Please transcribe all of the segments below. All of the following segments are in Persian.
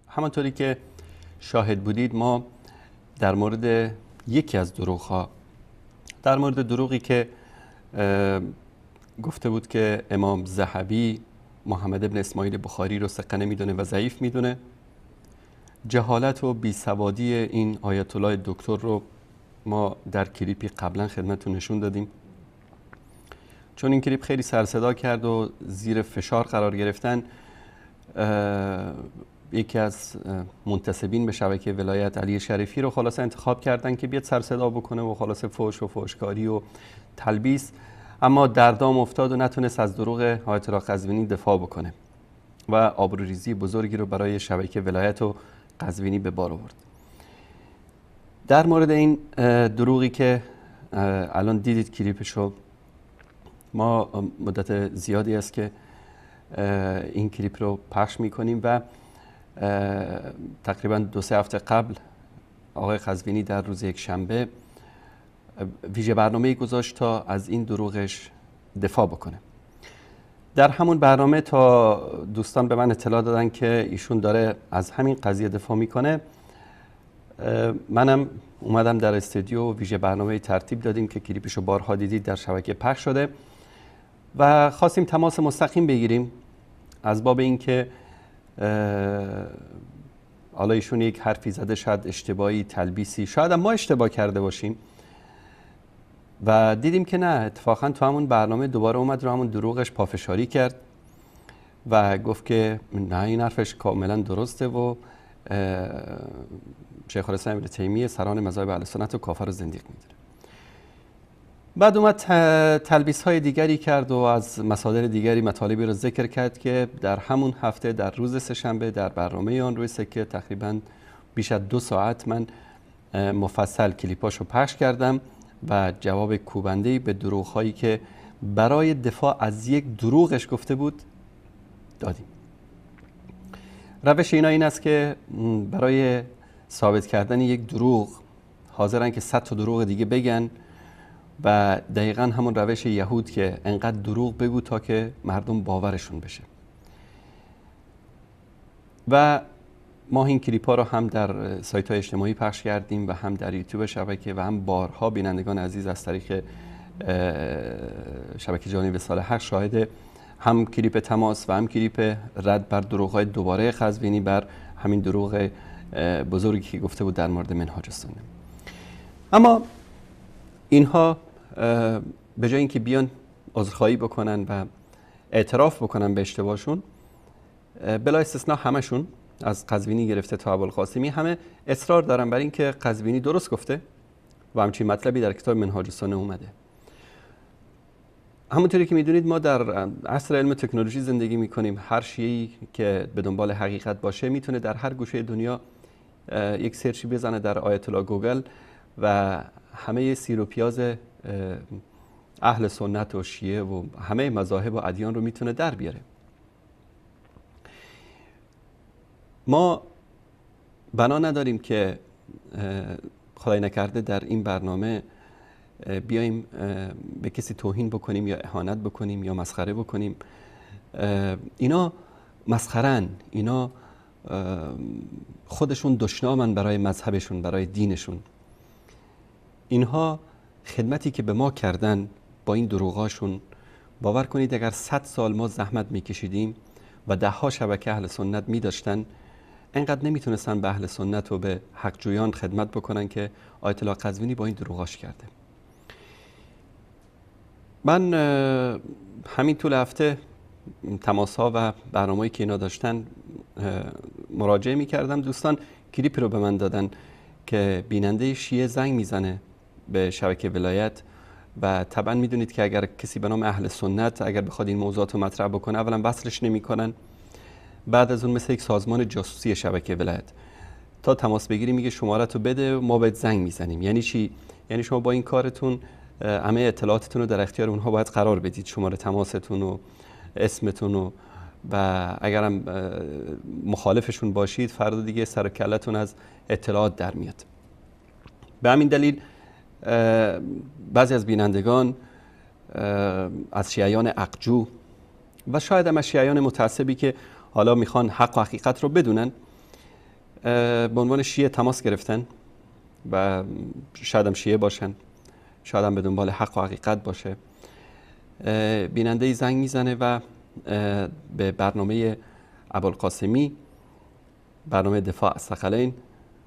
همانطوری که شاهد بودید ما در مورد یکی از دروغ‌ها، در مورد دروغی که گفته بود که امام ذهبی محمد ابن اسماعیل بخاری رو ثقه نمیدونه و ضعیف میدونه، جهالت و بیسوادی این آیت الله دکتر رو ما در کلیپی قبلا خدمتتون نشون دادیم. چون این کلیپ خیلی سر صدا کرد و زیر فشار قرار گرفتن، یکی از منتسبین به شبکه ولایت علی شریفی رو خلاصه انتخاب کردن که بیاد سر صدا بکنه و خلاصه فحش و فحشکاری و تلبیس، اما در دام افتاد و نتونست از دروغ آیت الله قزوینی دفاع بکنه و آبروریزی بزرگی رو برای شبکه ولایت و قزوینی به بار آورد. در مورد این دروغی که الان دیدید کلیپشو، ما مدت زیادی است که این کلیپ رو پخش میکنیم و تقریبا 2-3 هفته قبل آقای قزوینی در روز یک شنبه ویژه برنامه‌ای گذاشت تا از این دروغش دفاع بکنه. در همون برنامه تا دوستان به من اطلاع دادن که ایشون داره از همین قضیه دفاع میکنه، منم اومدم در استودیو ویژه برنامه ترتیب دادیم که کلیپشو بارها دیدید در شبکه پخش شده و خواستیم تماس مستقیم بگیریم از باب اینکه حالا ایشون یک حرفی زده، شاید اشتباهی، تلبیسی، شاید ما اشتباه کرده باشیم و دیدیم که نه، اتفاقا تو همون برنامه دوباره اومد رو همون دروغش پافشاری کرد و گفت که نه این حرفش کاملا درسته و شیخ الاسلام ابن تیمیه سران مذاهب اهل سنت و کافر و زندیق میدونه. بعد اومد تلبیس های دیگری کرد و از مصادر دیگری مطالبی رو ذکر کرد که در همون هفته در روز سه‌شنبه در برنامه آن روی سکه تقریبا بیش از 2 ساعت من مفصل کلیپاشو پخش کردم و جواب کوبنده‌ای به دروغ‌هایی که برای دفاع از یک دروغش گفته بود دادیم. روش اینا این است که برای ثابت کردن یک دروغ حاضرن که 100 تا دروغ دیگه بگن و دقیقا همون روش یهود که انقدر دروغ بگو تا که مردم باورشون بشه. و ما این کلیپ ها رو هم در سایت های اجتماعی پخش کردیم و هم در یوتیوب شبکه و هم بارها بینندگان عزیز از طریق شبکه جهانی وصال حق شاهد هم کلیپ تماس و هم کلیپ رد بر دروغ های دوباره قزوینی بر همین دروغ بزرگی که گفته بود در مورد منهاج السنه. اما اینها به جای اینکه بیان عذرخواهی بکنن و اعتراف بکنن به اشتباهشون، بلا استثناء همشون از قزوینی گرفته تا ابوالقاسمی همه اصرار دارن بر این که قزوینی درست گفته و همچین مطلبی در کتاب منهاج السنه اومده. همونطوری که میدونید ما در عصر علم تکنولوژی زندگی میکنیم. هر شیعی که به دنبال حقیقت باشه میتونه در هر گوشه دنیا یک سرچی بزنه در آیت الله گوگل و همه سیر و پیاز اهل سنت و شیعه و همه مذاهب و ادیان رو میتونه در بیاره. ما بنا نداریم که خدای نکرده در این برنامه بیایم به کسی توهین بکنیم یا اهانت بکنیم یا مسخره بکنیم. اینا مسخرن، اینا خودشون دشنامن برای مذهبشون، برای دینشون. اینها خدمتی که به ما کردن با این دروغاشون، باور کنید اگر 100 سال ما زحمت میکشیدیم و 10 شبکه اهل سنت میداشتن، انقدر نمیتونستن به اهل سنت و به حق جویان خدمت بکنن که آیت الله قزوینی با این دروغاش کرده. من همین طول هفته تماس‌ها و برنامه‌ای که اینا داشتن مراجعه می‌کردم. دوستان کلیپی رو به من دادن که بیننده شیعه زنگ میزنه به شبکه ولایت و طبعا میدونید که اگر کسی به نام اهل سنت اگر بخواد این موضوعات رو مطرح بکنه، اولا وصلش نمی‌کنن، بعد از اون مثل یک سازمان جاسوسی شبکه ولایت تا تماس بگیری میگه شماره‌تو بده ما بهت زنگ میزنیم. یعنی چی؟ یعنی شما با این کارتون همه اطلاعاتتون رو در اختیار اونها باید قرار بدید، شماره تماستون و اسمتون و اگرم مخالفشون باشید فردا دیگه سر و کلتون از اطلاعات در میاد. به همین دلیل بعضی از بینندگان از شیعیان عقجو و شاید هم از شیعیان متعصبی که حالا میخوان حق و حقیقت رو بدونن به عنوان شیعه تماس گرفتن و شاید هم شیعه باشن، شاید هم به دنبال حق و حقیقت باشه. بیننده زنگ میزنه و به برنامه ابوالقاسمی، برنامه دفاع از ثقلین،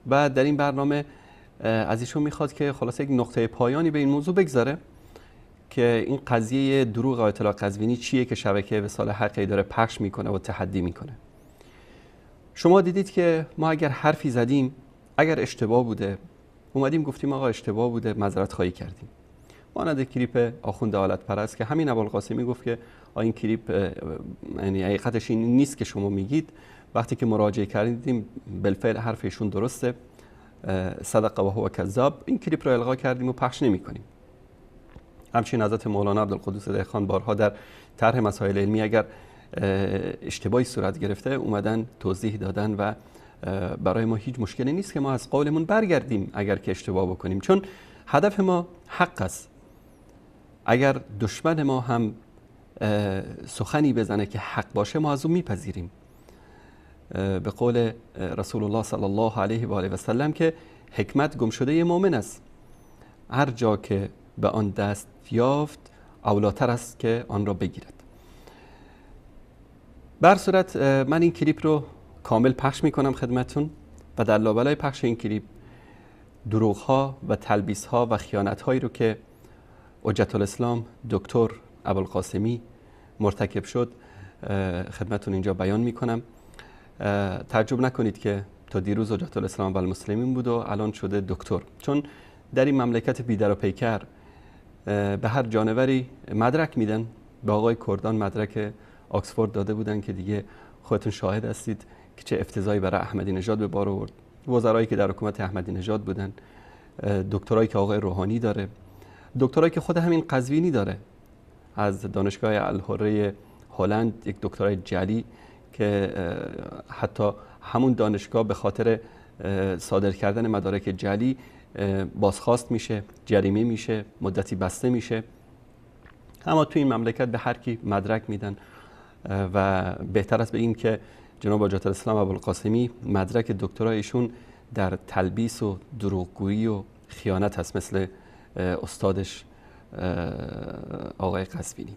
و در این برنامه از ایشون میخواد که خلاصه یک نقطه پایانی به این موضوع بگذاره که این قضیه دروغ آیت الله قزوینی چیه که شبکه وصال حقی داره پخش میکنه و تحدی میکنه. شما دیدید که ما اگر حرفی زدیم، اگر اشتباه بوده اومدیم گفتیم آقا اشتباه بوده، معذرت خواهی کردیم. مانند کلیپ آخوند آلت پرست که همین ابوالقاسمی گفت که این کلیپ یعنی حقیقتش این نیست که شما میگید. وقتی که مراجعه کردیم دیدیم بالفعل حرف ایشون درسته، صدق و هو کذاب. این کلیپ رو القا کردیم و پخش نمی‌کنیم. همچنین حضرت مولانا عبدالقدوس دهقان بارها در طرح مسائل علمی اگر اشتباهی صورت گرفته اومدن توضیح دادن و برای ما هیچ مشکلی نیست که ما از قولمون برگردیم اگر که اشتباه بکنیم، چون هدف ما حق است. اگر دشمن ما هم سخنی بزنه که حق باشه ما از اون میپذیریم. به قول رسول الله صلی الله علیه و آله و سلم که حکمت گمشده مؤمن است، هر جا که به آن دست یافت اولاتر است که آن را بگیرد. بر صورت من این کلیپ رو کامل پخش میکنم خدمتون و در لابلای پخش این کلیپ دروغ ها و تلبیس ها و خیانت هایی رو که حجت الاسلام دکتر ابوالقاسمی مرتکب شد خدمتون اینجا بیان میکنم. تعجب نکنید که تا دیروز حجت الاسلام و المسلمین بود و الان شده دکتر، چون در این مملکت بیدر و پیکر به هر جانوری مدرک میدن. به آقای کردان مدرک آکسفورد داده بودن که دیگه خودتون شاهد هستید که چه افتضاحی برای احمدی نژاد به بار آورد. وزرایی که در حکومت احمدی نژاد بودن، دکترایی که آقای روحانی داره، دکترایی که خود همین قزوینی داره از دانشگاه الحره هلند، یک دکترای جعلی که حتی همون دانشگاه به خاطر صادر کردن مدارک جعلی بازخواست میشه، جریمه میشه، مدتی بسته میشه. اما تو این مملکت به هر کی مدرک میدن و بهتر است بگیم که جناب حجت الاسلام ابوالقاسمی مدرک دکترایشون در تلبیس و دروغگویی و خیانت هست، مثل استادش آقای قزوینی.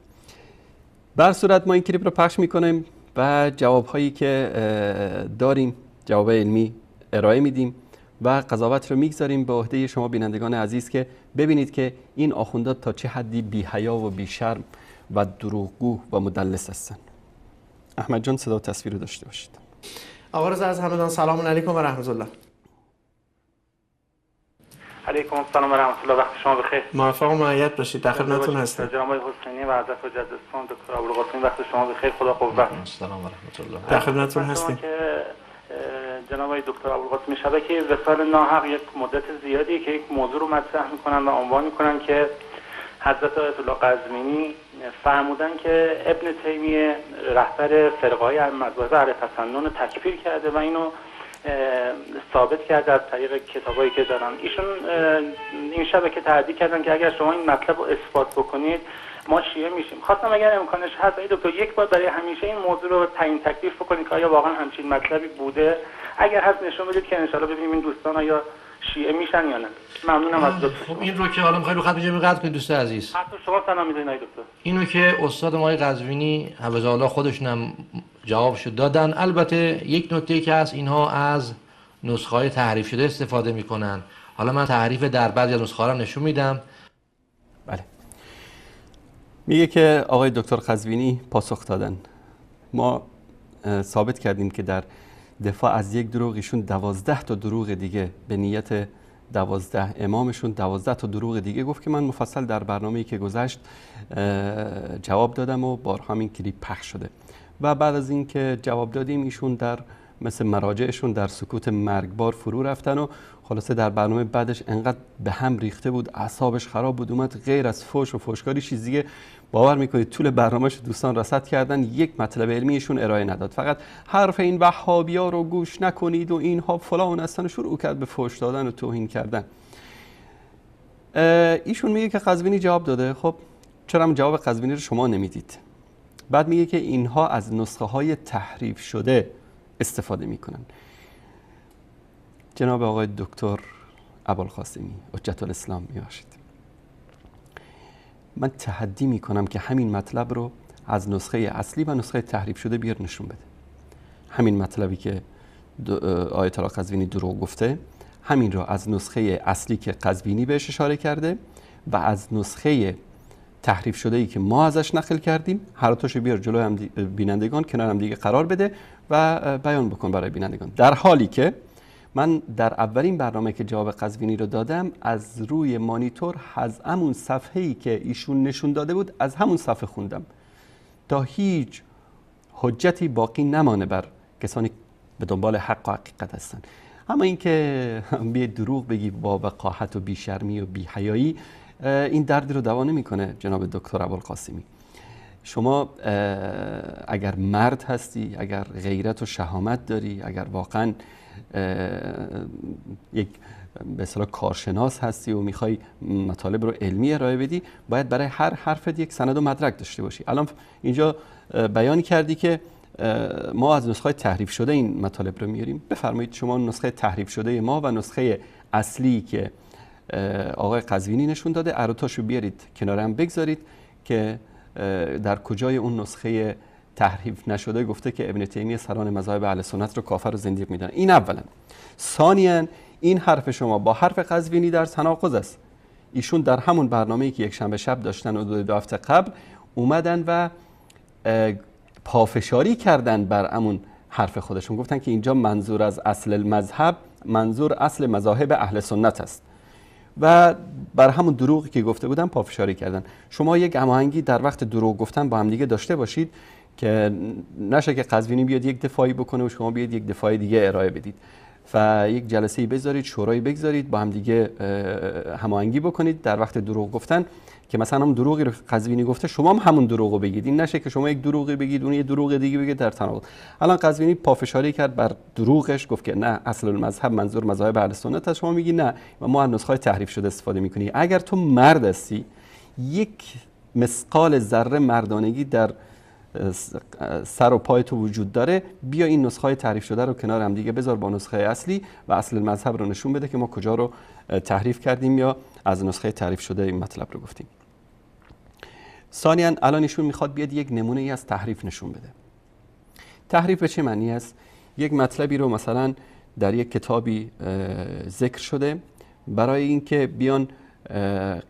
بر صورت ما این کلیپ رو پخش میکنیم و جوابهایی که داریم، جواب علمی ارائه میدیم و قضاوت رو میگذاریم به عهده شما بینندگان عزیز که ببینید که این آخوندها تا چه حدی بی حیا و بی شرم و دروغگو و مدلس هستن. احمد جان صدا و تصویر رو داشته باشید. آقا رضا از همدان سلام علیکم و رحمت الله. علیکم السلام و رحمت الله. وقت شما بخیر. موفق و مؤید باشید. در خدمتتون هستم. جناب حسینی و حضرت حجت الاسلام دکتر ابوالقاسمی وقت شما بخیر. خدا قوت. سلام و رحمت الله. در خدمتتون هستیم. که جناب دکتر ابوالقاسمی شبکه وصال ناحق یک مدت زیادی که یک موضوع رو مطرح میکنن و عنوان میکنن که حضرت آیت الله قزوینی فرمودن که ابن تیمیه رهبر فرقه‌های مذاهب اهل تسنن تکفیر کرده و اینو ثابت کرده از طریق کتابایی که دارن. ایشون این شبکه تحدی کردن که اگر شما این مطلب رو اثبات بکنید ما شیعه میشیم. خواستم اگر امکانش هست دکتر یک بار برای همیشه این موضوع رو تعیین تکلیف بکنید که آیا واقعا همچین مطلبی بوده، اگر هست نشون بدید که ان شاءالله ببینیم این دوستان آیا شیعه میشن یا نه. ممنونم از دکتر. خب این رو که حالا می‌خواید رو خط بجیم قطع کنید دوست عزیز. حتی شما سلام می‌دونید دکتر. اینو که استاد ما قزوینی حفظه الله خودشون هم جوابشو دادن. البته یک نکته که هست اینها از نسخه‌های تحریف شده استفاده میکنن. حالا من تحریف در بعضی از نسخه‌ها رو نشون میدم. بله. میگه که آقای دکتر قزوینی پاسخ دادن. ما ثابت کردیم که در دفاع از یک دروغ ایشون 12 تا دروغ دیگه به نیت 12 امامشون 12 تا دروغ دیگه گفت که من مفصل در برنامه‌ای که گذشت جواب دادم و بارها این کلیپ پخش شده. و بعد از اینکه جواب دادیم ایشون در مثل مراجعشون در سکوت مرگبار فرو رفتن و خلاصه در برنامه بعدش انقدر به هم ریخته بود، اعصابش خراب بود، اومد غیر از فوش و فوشکاری چیز دیگه باور میکنید طول برنامهش دوستان رصد کردن، یک مطلب علمیشون ارائه نداد، فقط حرف این وهابیا رو گوش نکنید و اینها فلان هستن و شروع کرد به فوش دادن و توهین کردن. ایشون میگه که قزوینی جواب داده. خب چرا جواب قزوینی رو شما نمیدید؟ بعد میگه که اینها از نسخه های تحریف شده استفاده میکنن. جناب آقای دکتر ابوالقاسمی حجت الاسلام میباشید، من تحدی میکنم که همین مطلب رو از نسخه اصلی و نسخه تحریف شده بیار نشون بده. همین مطلبی که آیت الله قزوینی دروغ گفته، همین رو از نسخه اصلی که قزوینی بهش اشاره کرده و از نسخه تحریف شده ای که ما ازش نقل کردیم، هر تاشو بیار جلوی هم بینندگان کنار هم دیگه قرار بده و بیان بکن برای بینندگان. در حالی که من در اولین برنامه که جواب قزوینی رو دادم از روی مانیتور از همون صفحه‌ای که ایشون نشون داده بود از همون صفحه خوندم تا هیچ حجتی باقی نمانه بر کسانی به دنبال حق و حقیقت هستن. اما اینکه بی دروغ بگی با وقاحت و بیشرمی و بی‌حیایی، این دردی رو دوا نمی‌کنه. جناب دکتر ابوالقاسمی، شما اگر مرد هستی، اگر غیرت و شهامت داری، اگر واقعا یک به اصطلاح کارشناس هستی و میخوای مطالب رو علمی ارائه بدی، باید برای هر حرفت یک سند و مدرک داشته باشی. الان اینجا بیان کردی که ما از نسخه تحریف شده این مطالب رو میاریم. بفرمایید شما نسخه تحریف شده ما و نسخه اصلی که آقای قزوینی نشون داده ارتاشو بیارید کنار هم بگذارید که در کجای اون نسخه تحریف نشده گفته که ابن تیمیه سران مذاهب اهل سنت رو کافر و زندیق میدونن. این اولا. ثانیاً این حرف شما با حرف قزوینی در تناقض است. ایشون در همون برنامه‌ای که یک شنبه شب داشتن و دو هفته قبل اومدن و پافشاری کردن بر همون حرف خودشون، گفتن که اینجا منظور از اصل المذهب منظور اصل مذاهب اهل سنت است و بر همون دروغی که گفته بودن پافشاری کردن. شما یک هماهنگی در وقت دروغ گفتن با هم دیگه داشته باشید که نشه که قزوینی بیاد یک دفاعی بکنه و شما بیاد یک دفاع دیگه ارائه بدید و یک جلسه‌ای بذارید، شورایی بگذارید، با هم دیگه هماهنگی بکنید در وقت دروغ گفتن که مثلا هم دروغی رو قزوینی گفته شما هم همون دروغو بگید. این نشه که شما یک دروغی بگید اون یه دروغ دیگه بگید در تناقض. الان قزوینی پافشاری کرد بر دروغش، گفت که نه اصل المذهب منظور مذاهب اهل سنت است، شما میگی نه و ما از نسخه تحریف شده استفاده میکنی. اگر تو مرد هستی، یک مثقال ذره مردانگی در سر و پای تو وجود داره، بیا این نسخه تحریف شده رو کنار هم دیگه بذار با نسخه اصلی و اصل المذهب رو نشون بده که ما کجا رو تحریف کردیم یا از نسخه تحریف شده این مطلب رو گفتیم. ثانیاً الان ایشون میخواد بیاد یک نمونه ای از تحریف نشون بده. تحریف به چه معنی است؟ یک مطلبی رو مثلا در یک کتابی ذکر شده، برای اینکه بیان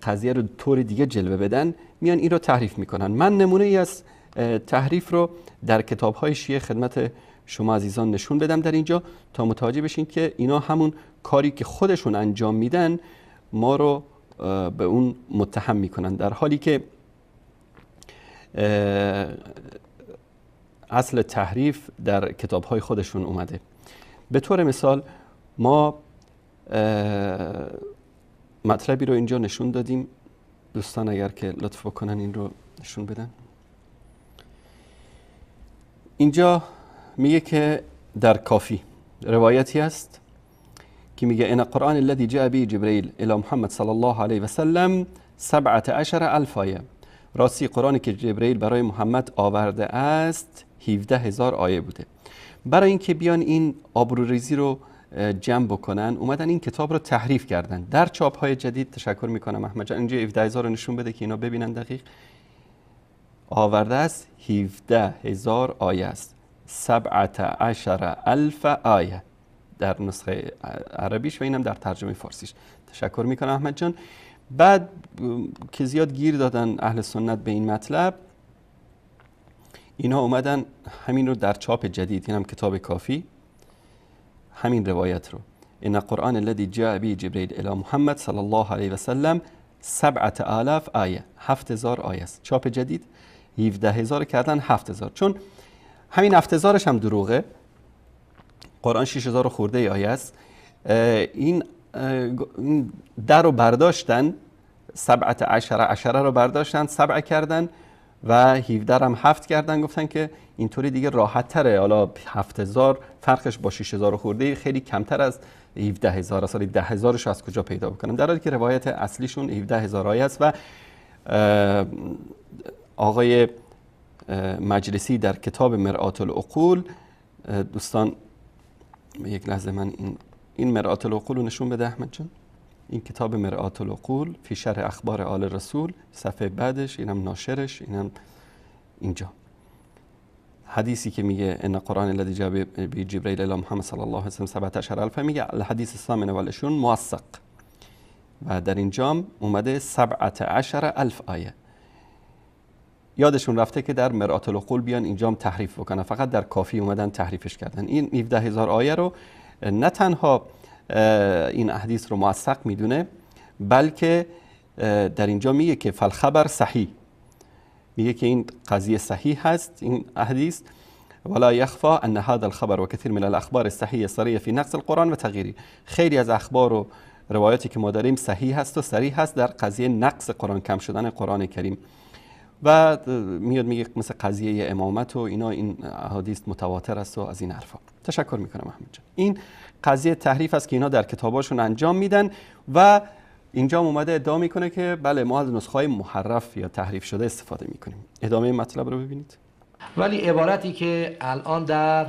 قضیه رو طور دیگه جلوه بدن میان این رو تحریف میکنن. من نمونه ای از تحریف رو در کتاب‌های شیعه خدمت شما عزیزان نشون بدم در اینجا تا متوجه بشین که اینا همون کاری که خودشون انجام میدن ما رو به اون متهم میکنن، در حالی که اصل تحریف در کتاب‌های خودشون اومده. به طور مثال ما مطلبی رو اینجا نشون دادیم، دوستان اگر که لطف بکنن این رو نشون بدن. اینجا میگه که در کافی روایتی است که میگه ان قرآن الذي جاء به جبرئیل الی محمد صلی الله علیه و سلم 17,000 آیه، راستی قرآنی که جبرئیل برای محمد آورده است 17,000 آیه بوده. برای اینکه بیان این آبروریزی رو جمع بکنن اومدن این کتاب رو تحریف کردن. در چاپ‌های جدید تشکر میکنم احمد جان اینجا 17,000 رو نشون بده که اینا ببینن دقیق. آورده است 17,000 آیه است، 17,000 آیه در نسخه عربیش و اینم در ترجمه فارسیش. تشکر میکنم احمد جان. بعد که زیاد گیر دادن اهل سنت به این مطلب، اینها اومدن همین رو در چاپ جدید، این هم کتاب کافی، همین روایت رو ان قرآن الذي جاء به جبرئیل الی محمد صلی الله علیه و سلم 7,000 آیه، 7,000 آیه است. چاپ جدید 17,000 کردن 7,000، چون همین 7,000ش هم دروغه. قرآن 6000 خورده آیه است. این در رو برداشتن، 17 رو برداشتن، 7 کردن و 17 هم 7 کردن، گفتن که اینطوری دیگه راحت تره. حالا 7000 فرقش با 6000 خورده خیلی کمتر از 17000 است. 10000 از کجا پیدا بکنم؟ در حالی که روایت اصلیشون 17000 آیه است. و آقای مجلسی در کتاب مرآت العقول، دوستان یک لحظه من این مرآت العقول رو نشون بده احمد جان. این کتاب مرآت العقول فی شرح اخبار آل رسول، صفحه بعدش اینم ناشرش، اینم اینجا حدیثی که میگه ان قرآن الذی جاء به جبرئیل الی محمد صلی الله علیه و سلم 17000 میگه الحدیث الثامن والعشرون موثق، و در اینجا اومده 17000 آیه. یادشون رفته که در مرآت العقول بیان اینجا هم تحریف بکنن، فقط در کافی اومدن تحریفش کردن. این 17000 آیه رو نه تنها این احادیث رو موثق میدونه، بلکه در اینجا میگه که فالخبر صحیح، میگه که این قضیه صحیح هست این احادیث. ولا يخفى ان هذا الخبر وكثير من الاخبار الصحيحه الصريحه في نقص القرآن و تغییری. خیلی از اخبار و روایاتی که ما داریم صحیح هست و صریح هست در قضیه نقص قرآن، کم شدن قرآن کریم. و میاد میگه مثل قضیه امامت و اینا، این احادیث متواتر است و از این حرفا. تشکر میکنم احمد جان. این قضیه تحریف است که اینا در کتاباشون انجام میدن و اینجا اومده ادعا میکنه که بله ما از نسخه‌های محرف یا تحریف شده استفاده میکنیم. ادامه مطلب رو ببینید. ولی عبارتی که الان در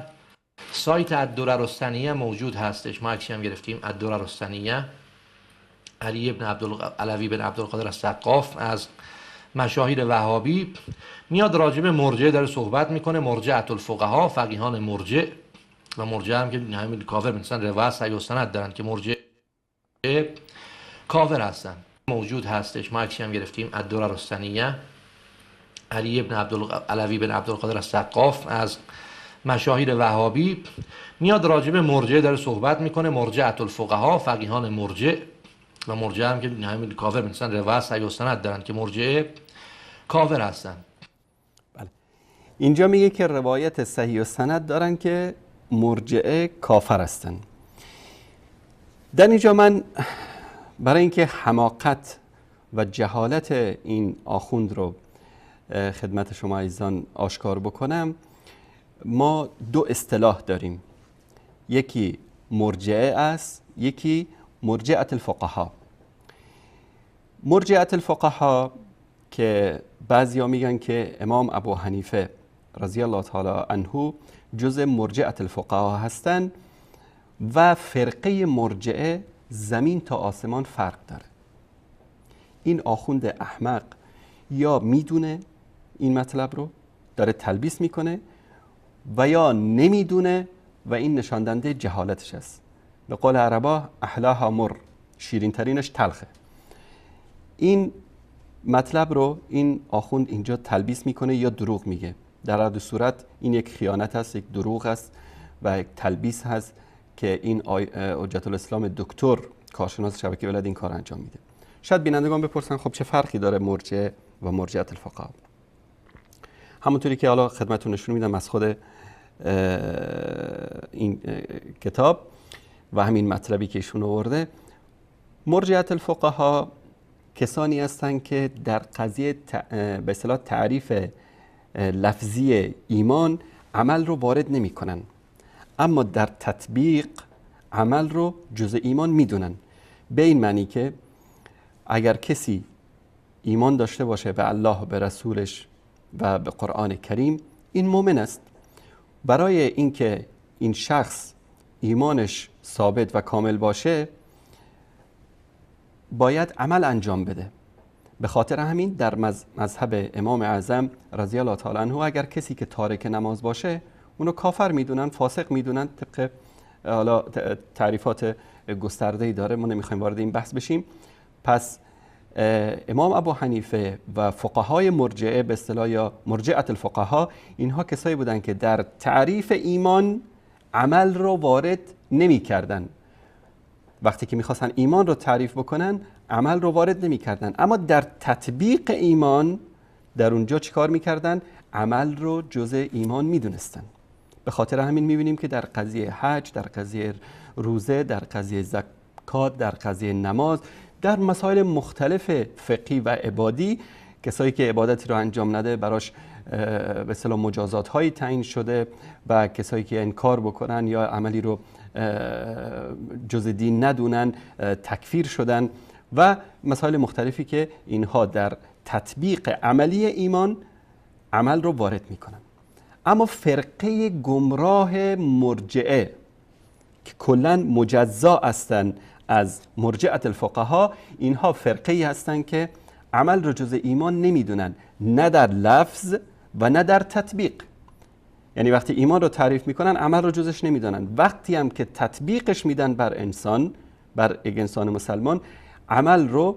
سایت الدرر الثنیه موجود هستش، ما عکسی هم گرفتیم، الدرر الثنیه، علوی بن عبدالقادر السقاف از مشاهیر وهابی، میاد راجع به مرجعه داره صحبت میکنه. مرجعه الفقها، فقیهان مرجع، و مرجع هم که همین کافر مثلا روایت صحیح و سند دارن که مرجع کافر هستن، موجود هستش. ما عکسی هم گرفتیم، الدرر الثنیه، علوی بن عبدالقادر السقاف از مشاهیر وهابی، میاد راجع به مرجعه داره صحبت میکنه. مرجعه الفقها، فقیهان مرجع، و مرجع هم که همین کافر مثلا روایت صحیح و سند دارن که مرجع کافر هستن. بله. اینجا میگه که روایت صحیح و سند دارن که مرجعه کافر هستن. در اینجا من برای اینکه حماقت و جهالت این آخوند رو خدمت شما عزیزان آشکار بکنم، ما دو اصطلاح داریم، یکی مرجعه است، یکی مرجعه الفقها. مرجعه الفقها که بعضیا میگن که امام ابو حنیفه رضی الله تعالی عنه جز مرجعه الفقها هستن و فرقه مرجعه زمین تا آسمان فرق داره. این آخوند احمق یا میدونه این مطلب رو داره تلبیس میکنه و یا نمیدونه و این نشاندنده جهالتش است. به قول عربا احلاها مر، شیرین ترینش تلخه. این مطلب رو این آخوند اینجا تلبیس میکنه یا دروغ میگه. در هر دو صورت این یک خیانت است، یک دروغ است و یک تلبیس هست که این حجت الاسلام دکتر کارشناس شبکه ولایت این کار انجام میده. شاید بینندگان بپرسن خب چه فرقی داره مرجع و مرجعه الفقها؟ همونطوری که حالا خدمتتون نشون میدم از خود این کتاب و همین مطلبی که ایشون آورده، مرجعه الفقها کسانی هستند که در قضیه به اصطلاح تعریف لفظی ایمان عمل رو وارد نمی کنن، اما در تطبیق عمل رو جزء ایمان میدونن. به این معنی که اگر کسی ایمان داشته باشه به الله و به رسولش و به قرآن کریم، این مؤمن است. برای اینکه این شخص ایمانش ثابت و کامل باشه باید عمل انجام بده. به خاطر همین در مذهب امام اعظم رضی الله تعالی عنه اگر کسی که تارک نماز باشه اونو کافر میدونن، فاسق میدونن. طبق حالا تعریفات گسترده‌ای داره، ما نمیخوایم وارد این بحث بشیم. پس امام ابو حنیفه و فقهای مرجعه به اصطلاح یا مرجعه الفقها، اینها کسایی بودن که در تعریف ایمان عمل رو وارد نمی کردن. وقتی که میخواستن ایمان رو تعریف بکنن عمل رو وارد نمی کردن، اما در تطبیق ایمان در اونجا چیکار میکردن؟ عمل رو جزء ایمان میدونستن. به خاطر همین می‌بینیم که در قضیه حج، در قضیه روزه، در قضیه زکات، در قضیه نماز، در مسائل مختلف فقهی و عبادی، کسایی که عبادتی رو انجام نده براش به اصطلاح مجازات هایی تعیین شده و کسایی که انکار بکنن یا عملی رو جز دین ندونن تکفیر شدن و مسائل مختلفی که اینها در تطبیق عملی ایمان عمل رو وارد میکنن. اما فرقه گمراه مرجعه که کلاً مجزا هستند از مرجعه الفقها، اینها فرقه‌ای هستند که عمل رو جز ایمان نمیدونن، نه در لفظ و نه در تطبیق. یعنی وقتی ایمان رو تعریف میکنن عمل رو جزش نمیدونن، وقتی هم که تطبیقش میدن بر انسان، بر یک انسان مسلمان، عمل رو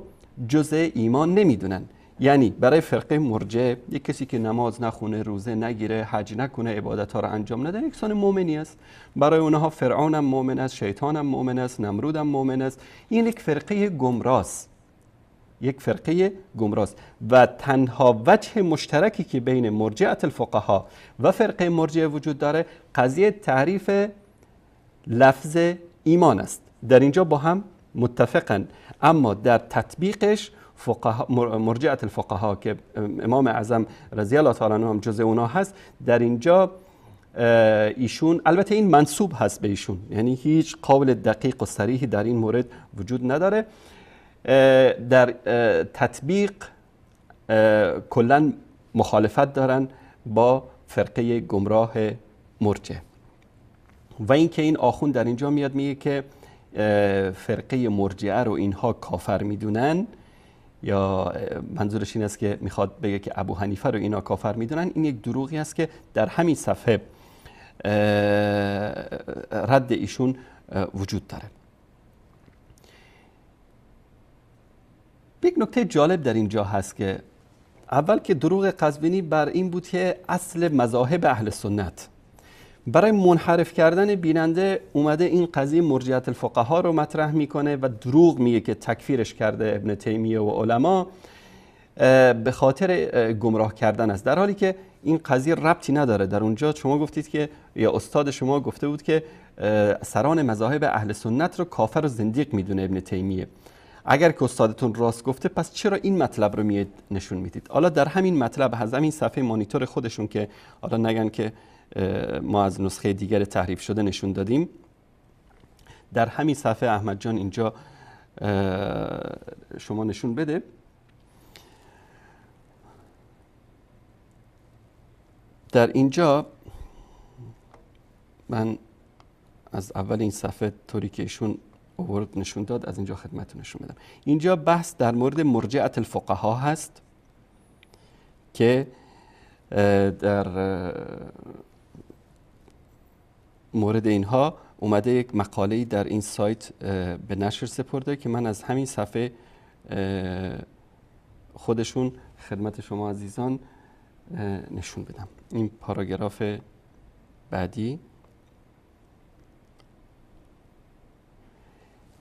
جز ایمان نمیدونن. یعنی برای فرقه مرجع یک کسی که نماز نخونه، روزه نگیره، حج نکنه، عبادت ها رو انجام نده، یک انسان مؤمنی است. برای اونها فرعون هم مؤمن است، شیطان هم مؤمن است، نمرود هم مؤمن است. این یک فرقه گمراست، یک فرقه گمراست و تنها وجه مشترکی که بین مرجعه الفقها و فرقه مرجعه وجود داره قضیه تعریف لفظ ایمان است. در اینجا با هم متفقن، اما در تطبیقش مرجعه الفقها که امام اعظم رضی الله تعالی عنه هم جزء اونا هست، در اینجا ایشون، البته این منسوب هست به ایشون، یعنی هیچ قول دقیق و صریحی در این مورد وجود نداره، در تطبیق کلاً مخالفت دارن با فرقه گمراه مرجع. و اینکه این آخوند در اینجا میاد میگه که فرقه مرجعه رو اینها کافر میدونن، یا منظورش این است که میخواد بگه که ابو حنیفه رو اینا کافر میدونن، این یک دروغی است که در همین صفحه رد ایشون وجود داره. یک نکته جالب در اینجا هست که اول که دروغ قزوینی بر این بود که اصل مذاهب اهل سنت، برای منحرف کردن بیننده اومده این قضیه مرجعه الفقها رو مطرح میکنه و دروغ میگه که تکفیرش کرده ابن تیمیه و علما به خاطر گمراه کردن است، در حالی که این قضیه ربطی نداره. در اونجا شما گفتید که، یا استاد شما گفته بود که سران مذاهب اهل سنت رو کافر و زندیق میدونه ابن تیمیه. اگر که استادتون راست گفته، پس چرا این مطلب رو میاد نشون میدید؟ حالا در همین مطلب، از همین صفحه مانیتور خودشون که حالا نگن که ما از نسخه دیگر تحریف شده نشون دادیم، در همین صفحه احمد جان اینجا شما نشون بده. در اینجا من از اول این صفحه طوری که ایشون آورد نشون داد، از اینجا خدمتتون نشون بدم. اینجا بحث در مورد مرجعه الفقها هست که در مورد اینها اومده یک مقاله‌ای در این سایت به نشر سپرده که من از همین صفحه خودشون خدمت شما عزیزان نشون بدم. این پاراگراف بعدی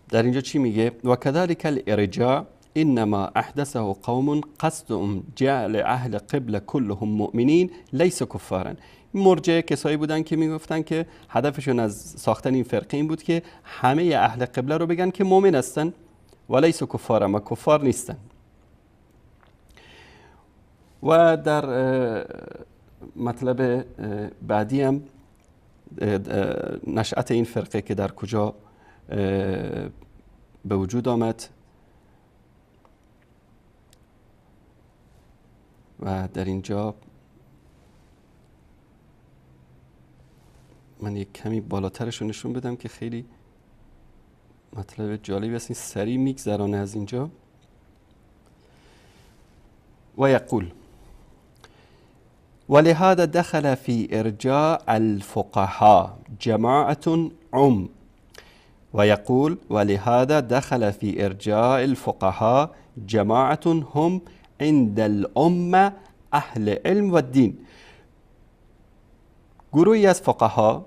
در اینجا چی میگه؟ و كذلك الارجاع انما احدثه قوم قصدهم جعل اهل قبله كلهم مؤمنین لیس کفارا. مرجع کسایی بودن که میگفتن که هدفشون از ساختن این فرقه این بود که همه اهل قبله رو بگن که مؤمن هستن و لیس کفارا، ما کفار نیستن. و در مطلب بعدی هم نشأت این فرقه که در کجا به وجود آمد و در اینجا من یک کمی بالاترش رو نشون بدم که خیلی مطلب جالبی است. این سریع میگذرانه از اینجا و یقول ولهذا دخل في ارجاء الفقهاء جماعة عم ويقول ولهذا دخل في ارجاء الفقهاء جماعة هم عند الأمة اهل علم و دین. گروهی از فقها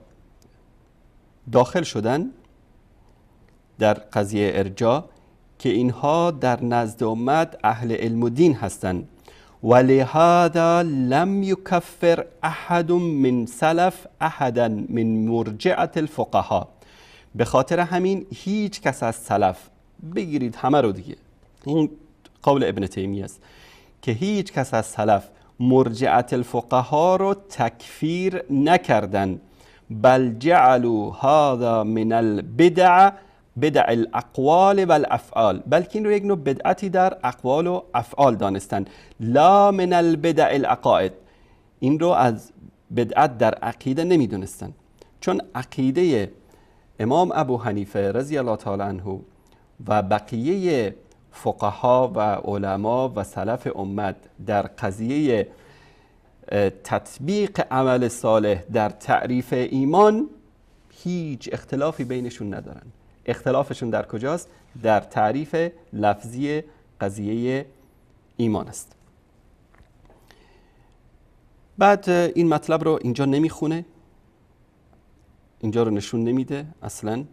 داخل شدن در قضیه ارجاء که اینها در نزد امت اهل علم و دین هستند. ولهذا لم يكفر احد من سلف احدا من مرجعه الفقهاء. به خاطر همین هیچ کس از سلف، بگیرید همه رو دیگه، این قول ابن تیمیه است که هیچ کس از سلف مرجعه الفقهاء رو تکفیر نکردن، بل جعلوا هذا من البدع، بدع الاقوال و الافعال، بلکه این رو یک نوع بدعتی در اقوال و افعال دانستن، لا من البدع العقائد، این رو از بدعت در عقیده نمیدونستن. چون عقیده امام ابو حنیفه رضی الله تعالی عنه و بقیه فقها و علما و سلف امت در قضیه تطبیق عمل صالح در تعریف ایمان هیچ اختلافی بینشون ندارن. اختلافشون در کجاست؟ در تعریف لفظی قضیه ایمان است. بعد این مطلب رو اینجا نمیخونه، اینجا رو نشون نمیده اصلا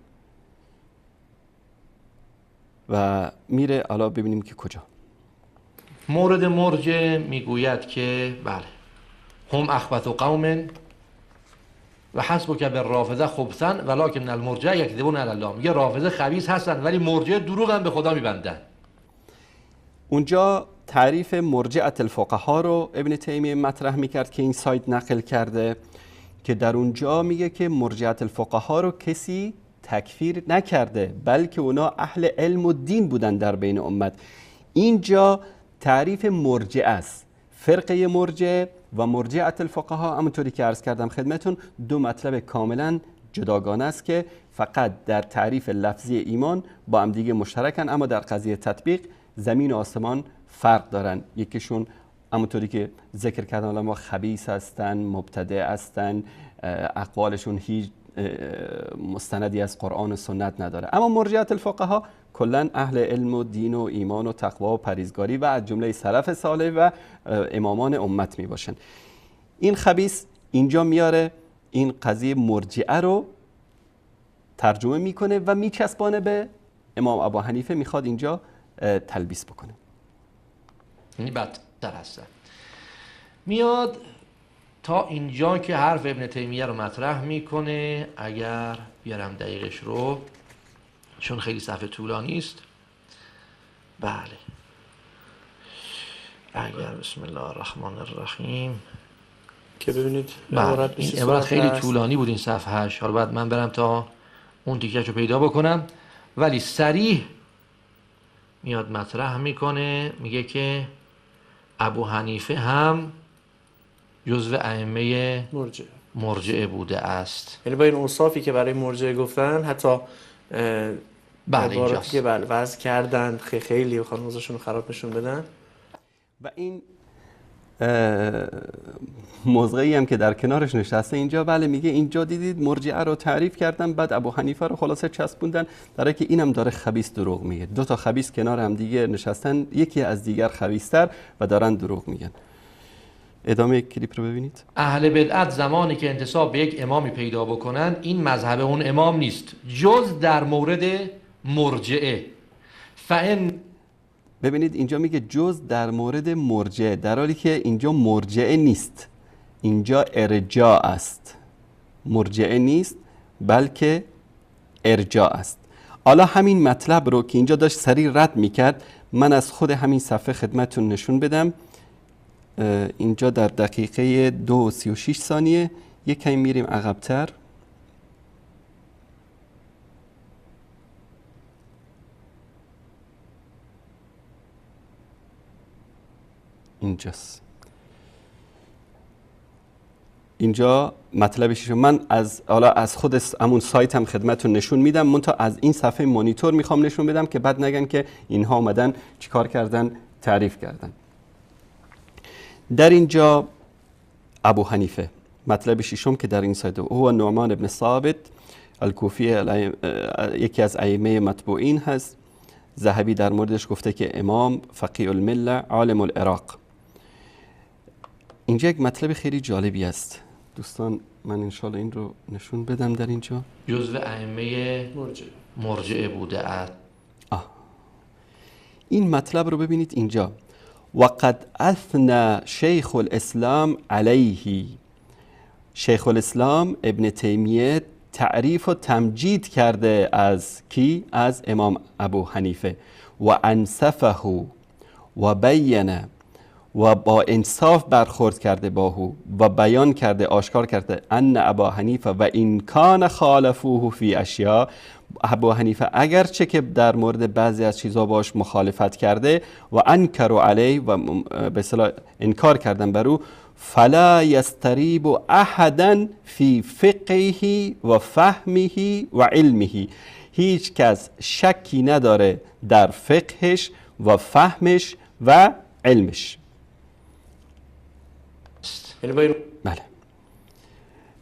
و میره. حالا ببینیم که کجا. مورد مرجع میگوید که بله، هم اخبث قوم و حسبک بالرافضه خبثا ولکن المرجع یکذبون علی الله. میگه رافضه خبیث هستن ولی مرجع دروغ هم به خدا میبندن. اونجا تعریف مرجعه الفقهاء رو ابن تیمیه مطرح میکرد که این سایت نقل کرده، که در اونجا میگه که مرجعه الفقهاء رو کسی تکفیر نکرده، بلکه اونا اهل علم و دین بودن در بین امت. اینجا تعریف مرجعه است. فرقه مرجع و مرجعه الفقهاء همونطوری که عرض کردم خدمتون دو مطلب کاملا جداگانه است که فقط در تعریف لفظی ایمان با هم دیگه مشترکن، اما در قضیه تطبیق زمین و آسمان فرق دارن. یکیشون همونطوری که ذکر کردم علما خبیث هستن، مبتدع هستن، اقوالشون هیچ مستندی از قرآن و سنت نداره. اما مرجعه الفقهاء کلا اهل علم و دین و ایمان و تقوا و پرهیزگاری و از جمله سلف صالح و امامان امت می باشن. این خبیث اینجا میاره این قضیه مرجعه رو ترجمه میکنه و میچسبانه به امام ابو حنیفه، میخواد اینجا تلبیس بکنه. یعنی بدتر هستن. میاد تا اینجا که حرف ابن تیمیه رو مطرح میکنه. اگر بیارم دقیقش رو، چون خیلی صفحه طولانی است. بله، اگر بسم الله الرحمن الرحیم که ببینید بله. این عبارت خیلی طولانی بود این صفحهش، حالا بعد من برم تا اون تیکش رو پیدا بکنم، ولی صریح میاد مطرح میکنه، میگه که ابو حنیفه هم جزو ائمه مرجعه بوده است. یعنی با این اوصافی که برای مرجعه گفتن، حتی اینجاست که بله وضع کردن خیلی بخوان موضوعشون رو خراب نشون بدن. و این موضعی هم که در کنارش نشسته اینجا، بله میگه اینجا دیدید مرجعه رو تعریف کردن، بعد ابو حنیفه رو خلاصه چسبوندن، در که اینم داره خبیث دروغ میگه. دو تا خبیث کنار هم دیگه نشستن، یکی از دیگر خبیث‌تر و دارن دروغ میگن. ادامه کلیپ رو ببینید. اهل بدعت زمانی که انتساب به یک امامی پیدا بکنن، این مذهب اون امام نیست جز در مورد مرجعه. فان ببینید اینجا میگه جز در مورد مرجعه، در حالی که اینجا مرجعه نیست، اینجا ارجاع است. مرجعه نیست بلکه ارجاع است. حالا همین مطلب رو که اینجا داشت سریع رد میکرد، من از خود همین صفحه خدمتتون نشون بدم. اینجا در دقیقه 2:36 ثانیه یک کمی میریم عقب‌تر. اینجاست. اینجا مطلبش من از خود همون سایت هم خدمتتون نشون میدم، منتها از این صفحه مانیتور میخوام نشون بدم که بعد نگن که اینها اومدن چیکار کردن، تعریف کردن. در اینجا ابو حنیفه مطلب ششم که در این سایت هو نعمان ابن ثابت الکوفی، یکی از ائمه متبوعین هست. ذهبی در موردش گفته که امام فقیه المله عالم العراق. اینجا یک مطلب خیلی جالبی است دوستان، من انشالله این رو نشون بدم. در اینجا جزو ائمه مرجعه بوده است. این مطلب رو ببینید اینجا، و قد اثنى شیخ الاسلام علیه. شیخ الاسلام ابن تیمیه تعریف و تمجید کرده از کی؟ از امام ابو حنیفه. و انصفه و بیانه، و با انصاف برخورد کرده با او و بیان کرده، آشکار کرده، ان ابا حنیفه و این کان خالفوه فی اشیاء، ابو حنیفه اگرچه که در مورد بعضی از چیزها باش مخالفت کرده، و انکروا علیه، و به اصطلاح انکار کردن بر او، فلا یستریب احدا فی فقهه و فهمه و علمه، هیچ کس شکی نداره در فقهش و فهمش و علمش. بله.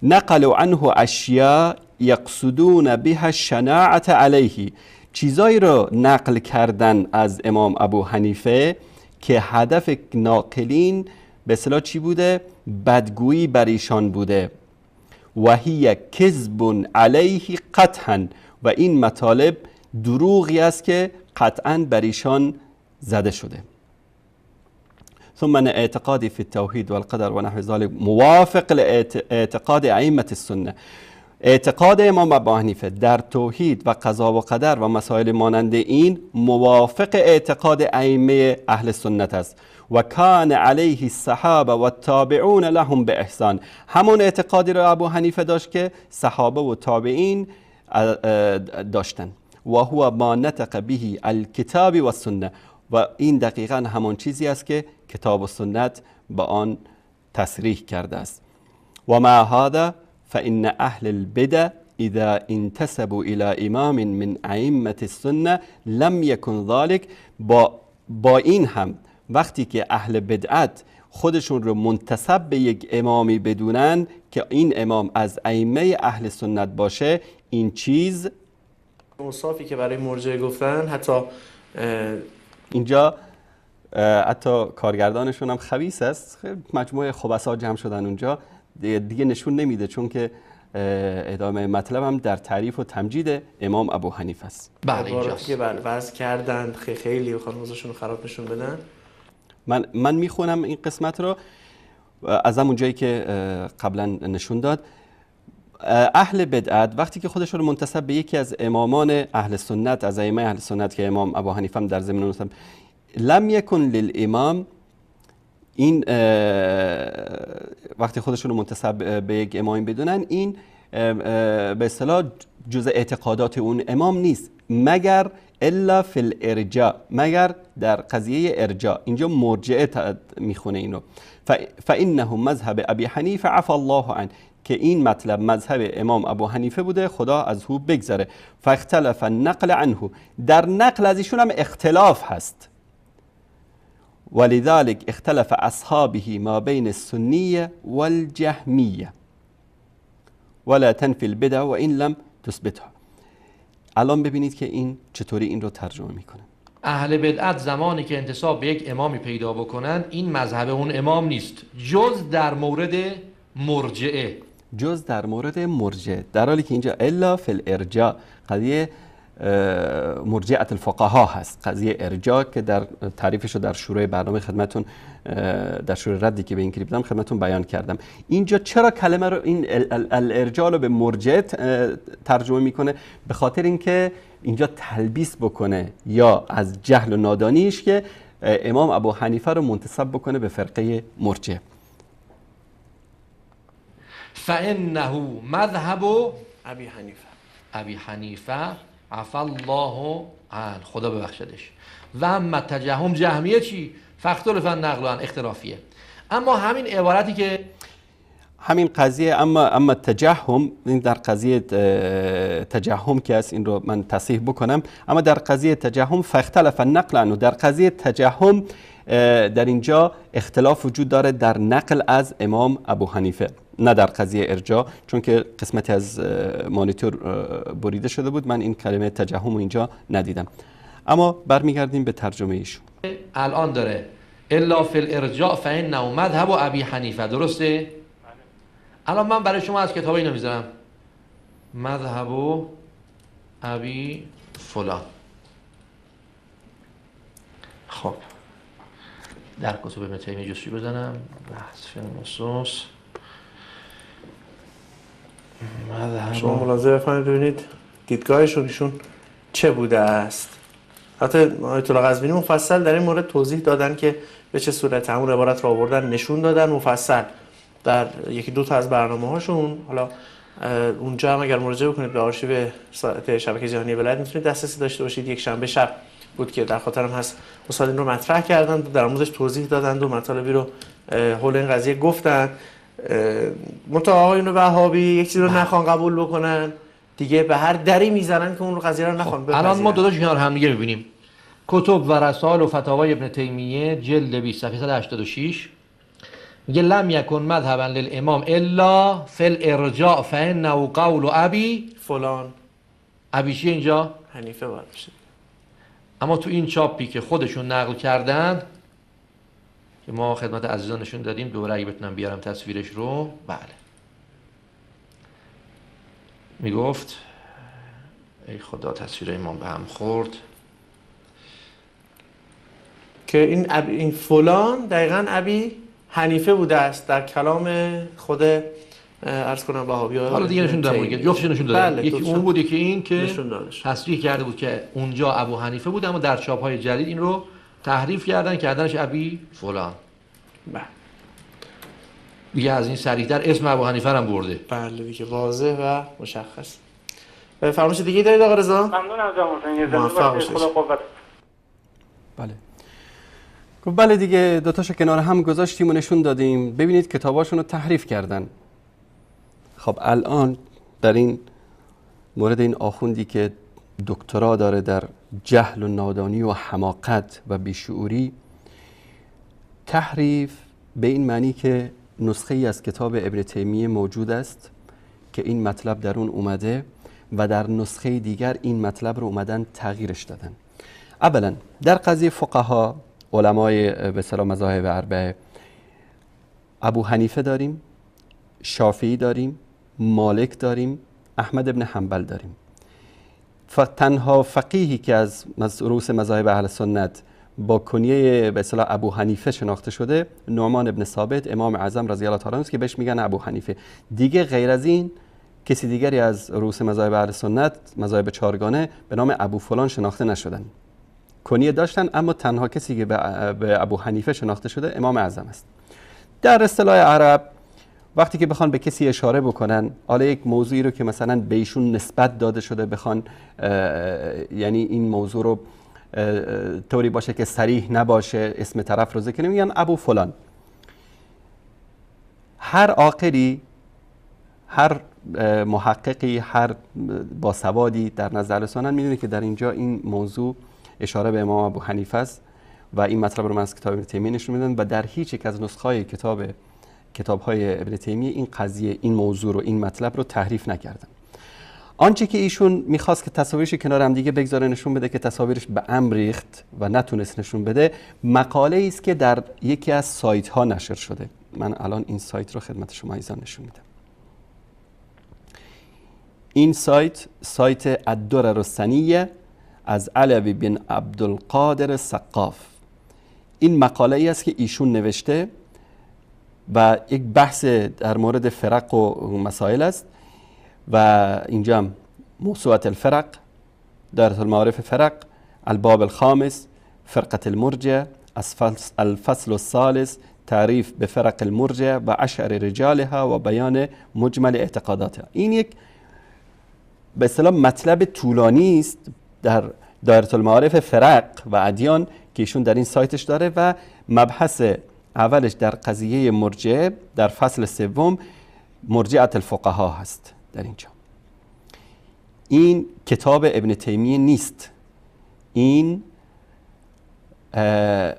نقلوا عنه اشیاء یقصدون بها الشناعة علیه، چیزایی رو نقل کردن از امام ابو حنیفه که هدف ناقلین به اصطلاح چی بوده؟ بدگویی بر ایشان بوده. و هی کذب علیه قطعا، و این مطالب دروغی است که قطعا بر ایشان زده شده. ثم ان اعتقادی فی التوحید والقدر و نحو ذلك موافق لاعتقاد ائمه السنه. اعتقاد امام ابو حنیفه در توحید و قضا و قدر و مسائل مانند این موافق اعتقاد ائمه اهل سنت است. و کان علیه الصحابه و التابعون لهم باحسان، همون اعتقادی را ابو حنیفه داشت که صحابه و تابعین داشتن. و هو ما نطق به الکتاب و السنه، و این دقیقا همون چیزی است که کتاب و سنت با آن تصریح کرده است. و مع هذا فإن اهل البدع اذا انتسبوا الى امام من ائمه السنه لم يكن ذلك، با این هم وقتی که اهل بدعت خودشون رو منتسب به یک امامی بدونن که این امام از ائمه اهل سنت باشه، این چیز اوصافی که برای مرجعه گفتن، حتی اینجا حتی کارگردانشون هم خبیث است، مجموعه خبثا جمع شدن اونجا، دیگه نشون نمیده، چون که ادامه مطلب هم در تعریف و تمجید امام ابو حنیفه است. بله اینجاست که وضع کردند خیلی بخوان روزشون خراب نشون بدن. من میخونم این قسمت رو از همون جایی که قبلا نشون داد. اهل بدعت وقتی که خودشون رو منتسب به یکی از امامان اهل سنت، از ائمه اهل سنت که امام ابو حنیفه هم در ضمن اون لم یکن للامام، این وقتی خودشون رو منتسب به یک امام بدونن، این به اصطلاح جزء اعتقادات اون امام نیست، مگر الا فی الارجاء، مگر در قضیه ارجاء. اینجا مرجعه میخونه اینو. فانه مذهب ابی حنیفه عفا الله عنه، که این مطلب مذهب امام ابو حنیفه بوده، خدا از او بگذره. فاختلف النقل عنه، در نقل از ایشون هم اختلاف هست. ولذلك اختلف اصحابه ما بین السنیه والجهمیه ولا تنفی البدع و این لم تثبتها. الان ببینید که این چطوری این رو ترجمه میکنه. اهل بدعت زمانی که انتساب به یک امامی پیدا بکنن، این مذهب اون امام نیست، جز در مورد مرجعه، جز در مورد مرجعه، در حالی که اینجا الا فی الارجاء، قضیه مرجعه الفقها هست، قضیه ارجاء که در تعریفش رو در شروع برنامه خدمتون، در شروع ردی که به این کلیپ دادم خدمتون بیان کردم. اینجا چرا کلمه رو، این الارجاء رو به مرجعه ترجمه میکنه؟ به خاطر اینکه اینجا تلبیس بکنه یا از جهل و نادانیش که امام ابو حنیفه رو منتسب بکنه به فرقه مرجعه. فانه مذهب ابی حنیفه عفا الله عنه، خدا ببخشدش. و اما تجهم، جهمیه چی؟ فاختلف النقل عن، اختلافیه. اما همین عبارتی که همین قضیه اما تجهم، این در قضیه تجهم که است، این رو من تصحیح بکنم، اما در قضیه تجهم فاختلف النقل عنه، در قضیه تجهم در اینجا اختلاف وجود داره در نقل از امام ابو حنیفه، نه در قضیه ارجاع، چون که قسمتی از مانیتور بریده شده بود، من این کلمه تجهم اینجا ندیدم. اما برمیگردیم به ترجمه ایشون. الان داره الا فی الارجاء فانه مذهب ابی حنیفه، درسته؟ الان من برای شما از کتاب اینو میذارم، مذهب ابی فلان. خب در کتب ابن تیمیه جستجو بزنم. بحث فی النصوص شما ملاحظه بفرمایید ببینید دیدگاهشون ایشون چه بوده است. حتی آیت الله قزوینی مفصل در این مورد توضیح دادن که به چه صورت همون عبارت را آوردن، نشون دادن مفصل در یکی دو تا از برنامه‌هاشون. حالا اونجا هم اگر مراجعه بکنید به آرشیو سایت شبکه جهانی ولایت میتونید دسترسی داشته باشید. یک شنبه شب بود که در خاطرم هست استاد این رو مطرح کردند و در موردش توضیح دادند و مطالبی رو حول این قضیه گفتن. منتها آقایون وهابی یک چیزی رو نخوان قبول بکنن، دیگه به هر دری میزنن که اون رو قضیه رو نخوان بپذیرن. الان ما دو تا کنار هم دیگه می‌بینیم. کتب و رسائل و فتاوای ابن تیمیه جلد 20 صفحه 186 میگه لم یکن مذهبا للامام الا فی الارجاء فانه قول ابی فلان. ابی چیه اینجا؟ حنیفه باید بشه. اما تو این چاپی که خودشون نقل کردن که ما خدمت عزیزان نشون دادیم، دوباره اگه بتونم بیارم تصویرش رو، بله، میگفت ای خدا تصویر امام به هم خورد که این فلان دقیقاً ابی حنیفه بوده است در کلام خود عرض کنم وهابی‌ها. حالا دیگه نشون دادم، جفتش نشون دادم. بله، یکی اون بود، یکی این که تصریح کرده بود که اونجا ابو حنیفه بود، اما در چاپ‌های جدید این رو تحریف کردنش ابی فلان. بله. دیگه از این صریح‌تر اسم ابو حنیفه هم برده. بله دیگه واضح و مشخص. فرمایش دیگه دارید آقا رضا؟ ممنونم جناب حسین. موفق باشید. خدا قوت. بله. خب بله دیگه دوتاشو کنار هم گذاشتیم و نشون دادیم. ببینید کتاباشون رو تحریف کردن. خب الان در این مورد این آخوندی که دکترا داره در جهل و نادانی و حماقت و بیشعوری، تحریف به این معنی که نسخه ای از کتاب ابن تیمیه موجود است که این مطلب در اون اومده و در نسخه دیگر این مطلب رو اومدن تغییرش دادن. اولا در قضیه فقها، علمای به اصطلاح مذاهب اربعه، ابو حنیفه داریم، شافعی داریم، مالک داریم، احمد ابن حنبل داریم. تنها فقیهی که از رؤوس مذاهب اهل سنت با کنیه به اصطلاح ابو حنیفه شناخته شده، نعمان ابن ثابت امام اعظم رضی الله تعالی عنه است که بهش میگن ابو حنیفه. دیگه غیر از این کسی دیگری از رؤوس مذاهب اهل سنت، مذاهب چهارگانه، به نام ابو فلان شناخته نشدن. کنیه داشتن اما تنها کسی که به ابو حنیفه شناخته شده امام اعظم است. در اصطلاح عرب وقتی که بخوان به کسی اشاره بکنن، حالا یک موضوعی رو که مثلا به ایشون نسبت داده شده، بخوان یعنی این موضوع رو طوری باشه که صریح نباشه، اسم طرف رو ذکر نمیگن، ابو فلان. هر عاقلی، هر محققی، هر باسوادی در نظر اهل سنت میدونه که در اینجا این موضوع اشاره به امام ابو حنیفه است و این مطلب رو من از کتاب ابن تیمیه نشون میدن و در هیچ یک از نسخه‌های کتاب‌های ابن تیمیه این قضیه، این موضوع رو، این مطلب رو تحریف نکردن. آنچه که ایشون میخواست که تصاویرش کنار هم دیگه بگذاره نشون بده که تصاویرش به هم ریخت و نتونست نشون بده، مقاله است که در یکی از سایت ها نشر شده. من الان این سایت رو خدمت شما عزیزان نشون میدم. این سایت الدرر الثنیه از علوی بن عبدالقادر سقاف. این مقاله ای است که ایشون نوشته و یک بحث در مورد فرق و مسائل است و اینجا هم موسوعة الفرق، دائرة المعارف فرق، الباب الخامس، فرقة المرجع، الفصل الثالث، تعریف به فرق المرجع و اشعر رجالها و بیان مجمل اعتقاداتها. این یک به اصطلاح مطلب طولانی است در دائره المعارف فرق و ادیان که ایشون در این سایتش داره و مبحث اولش در قضیه مرجع در فصل سوم مرجعة الفقها هست. در اینجا این کتاب ابن تیمیه نیست، این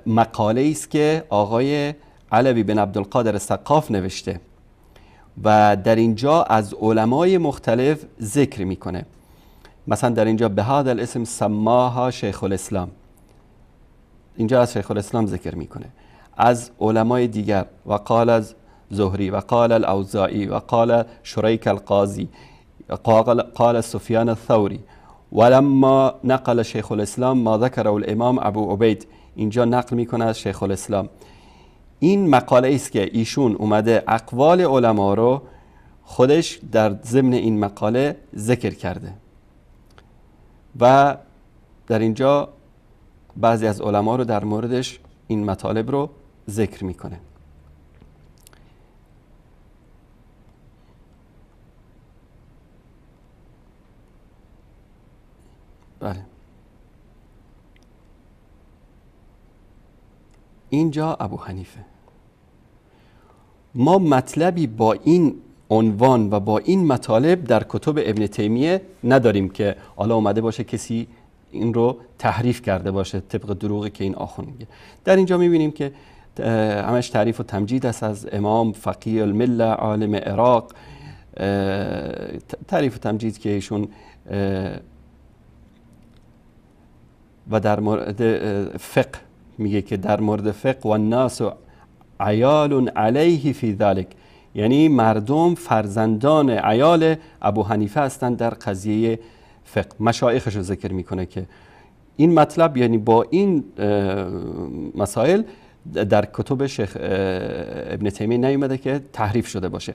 مقاله است که آقای علوی بن عبدالقادر سقاف نوشته و در اینجا از علمای مختلف ذکر میکنه. مثلا در اینجا به هذا الاسم سماها شیخ الاسلام، اینجا از شیخ الاسلام ذکر میکنه، از علمای دیگر و قال از زهری و قال الاوزاعی و قال شریک القاضی، قال سفیان الثوری، ولما نقل شیخ الاسلام ما ذکره الامام ابو عبید، اینجا نقل میکنه از شیخ الاسلام. این مقاله است که ایشون اومده اقوال علما رو خودش در ضمن این مقاله ذکر کرده و در اینجا بعضی از علما رو در موردش این مطالب رو ذکر میکنه. بله، اینجا ابو حنیفه. ما مطلبی با این عنوان و با این مطالب در کتب ابن تیمیه نداریم که حالا اومده باشه کسی این رو تحریف کرده باشه طبق دروغی که این آخوند میگه. در اینجا میبینیم که همش تعریف و تمجید است از امام فقیه المله عالم عراق، تعریف و تمجید که ایشون و در مورد فقه میگه که در مورد فقه و الناس عیال علیه فی ذلک، یعنی مردم فرزندان عیال ابو حنیفه هستند در قضیه فقه. مشایخش رو ذکر میکنه که این مطلب یعنی با این مسائل در کتب شیخ ابن تیمیه نیومده که تحریف شده باشه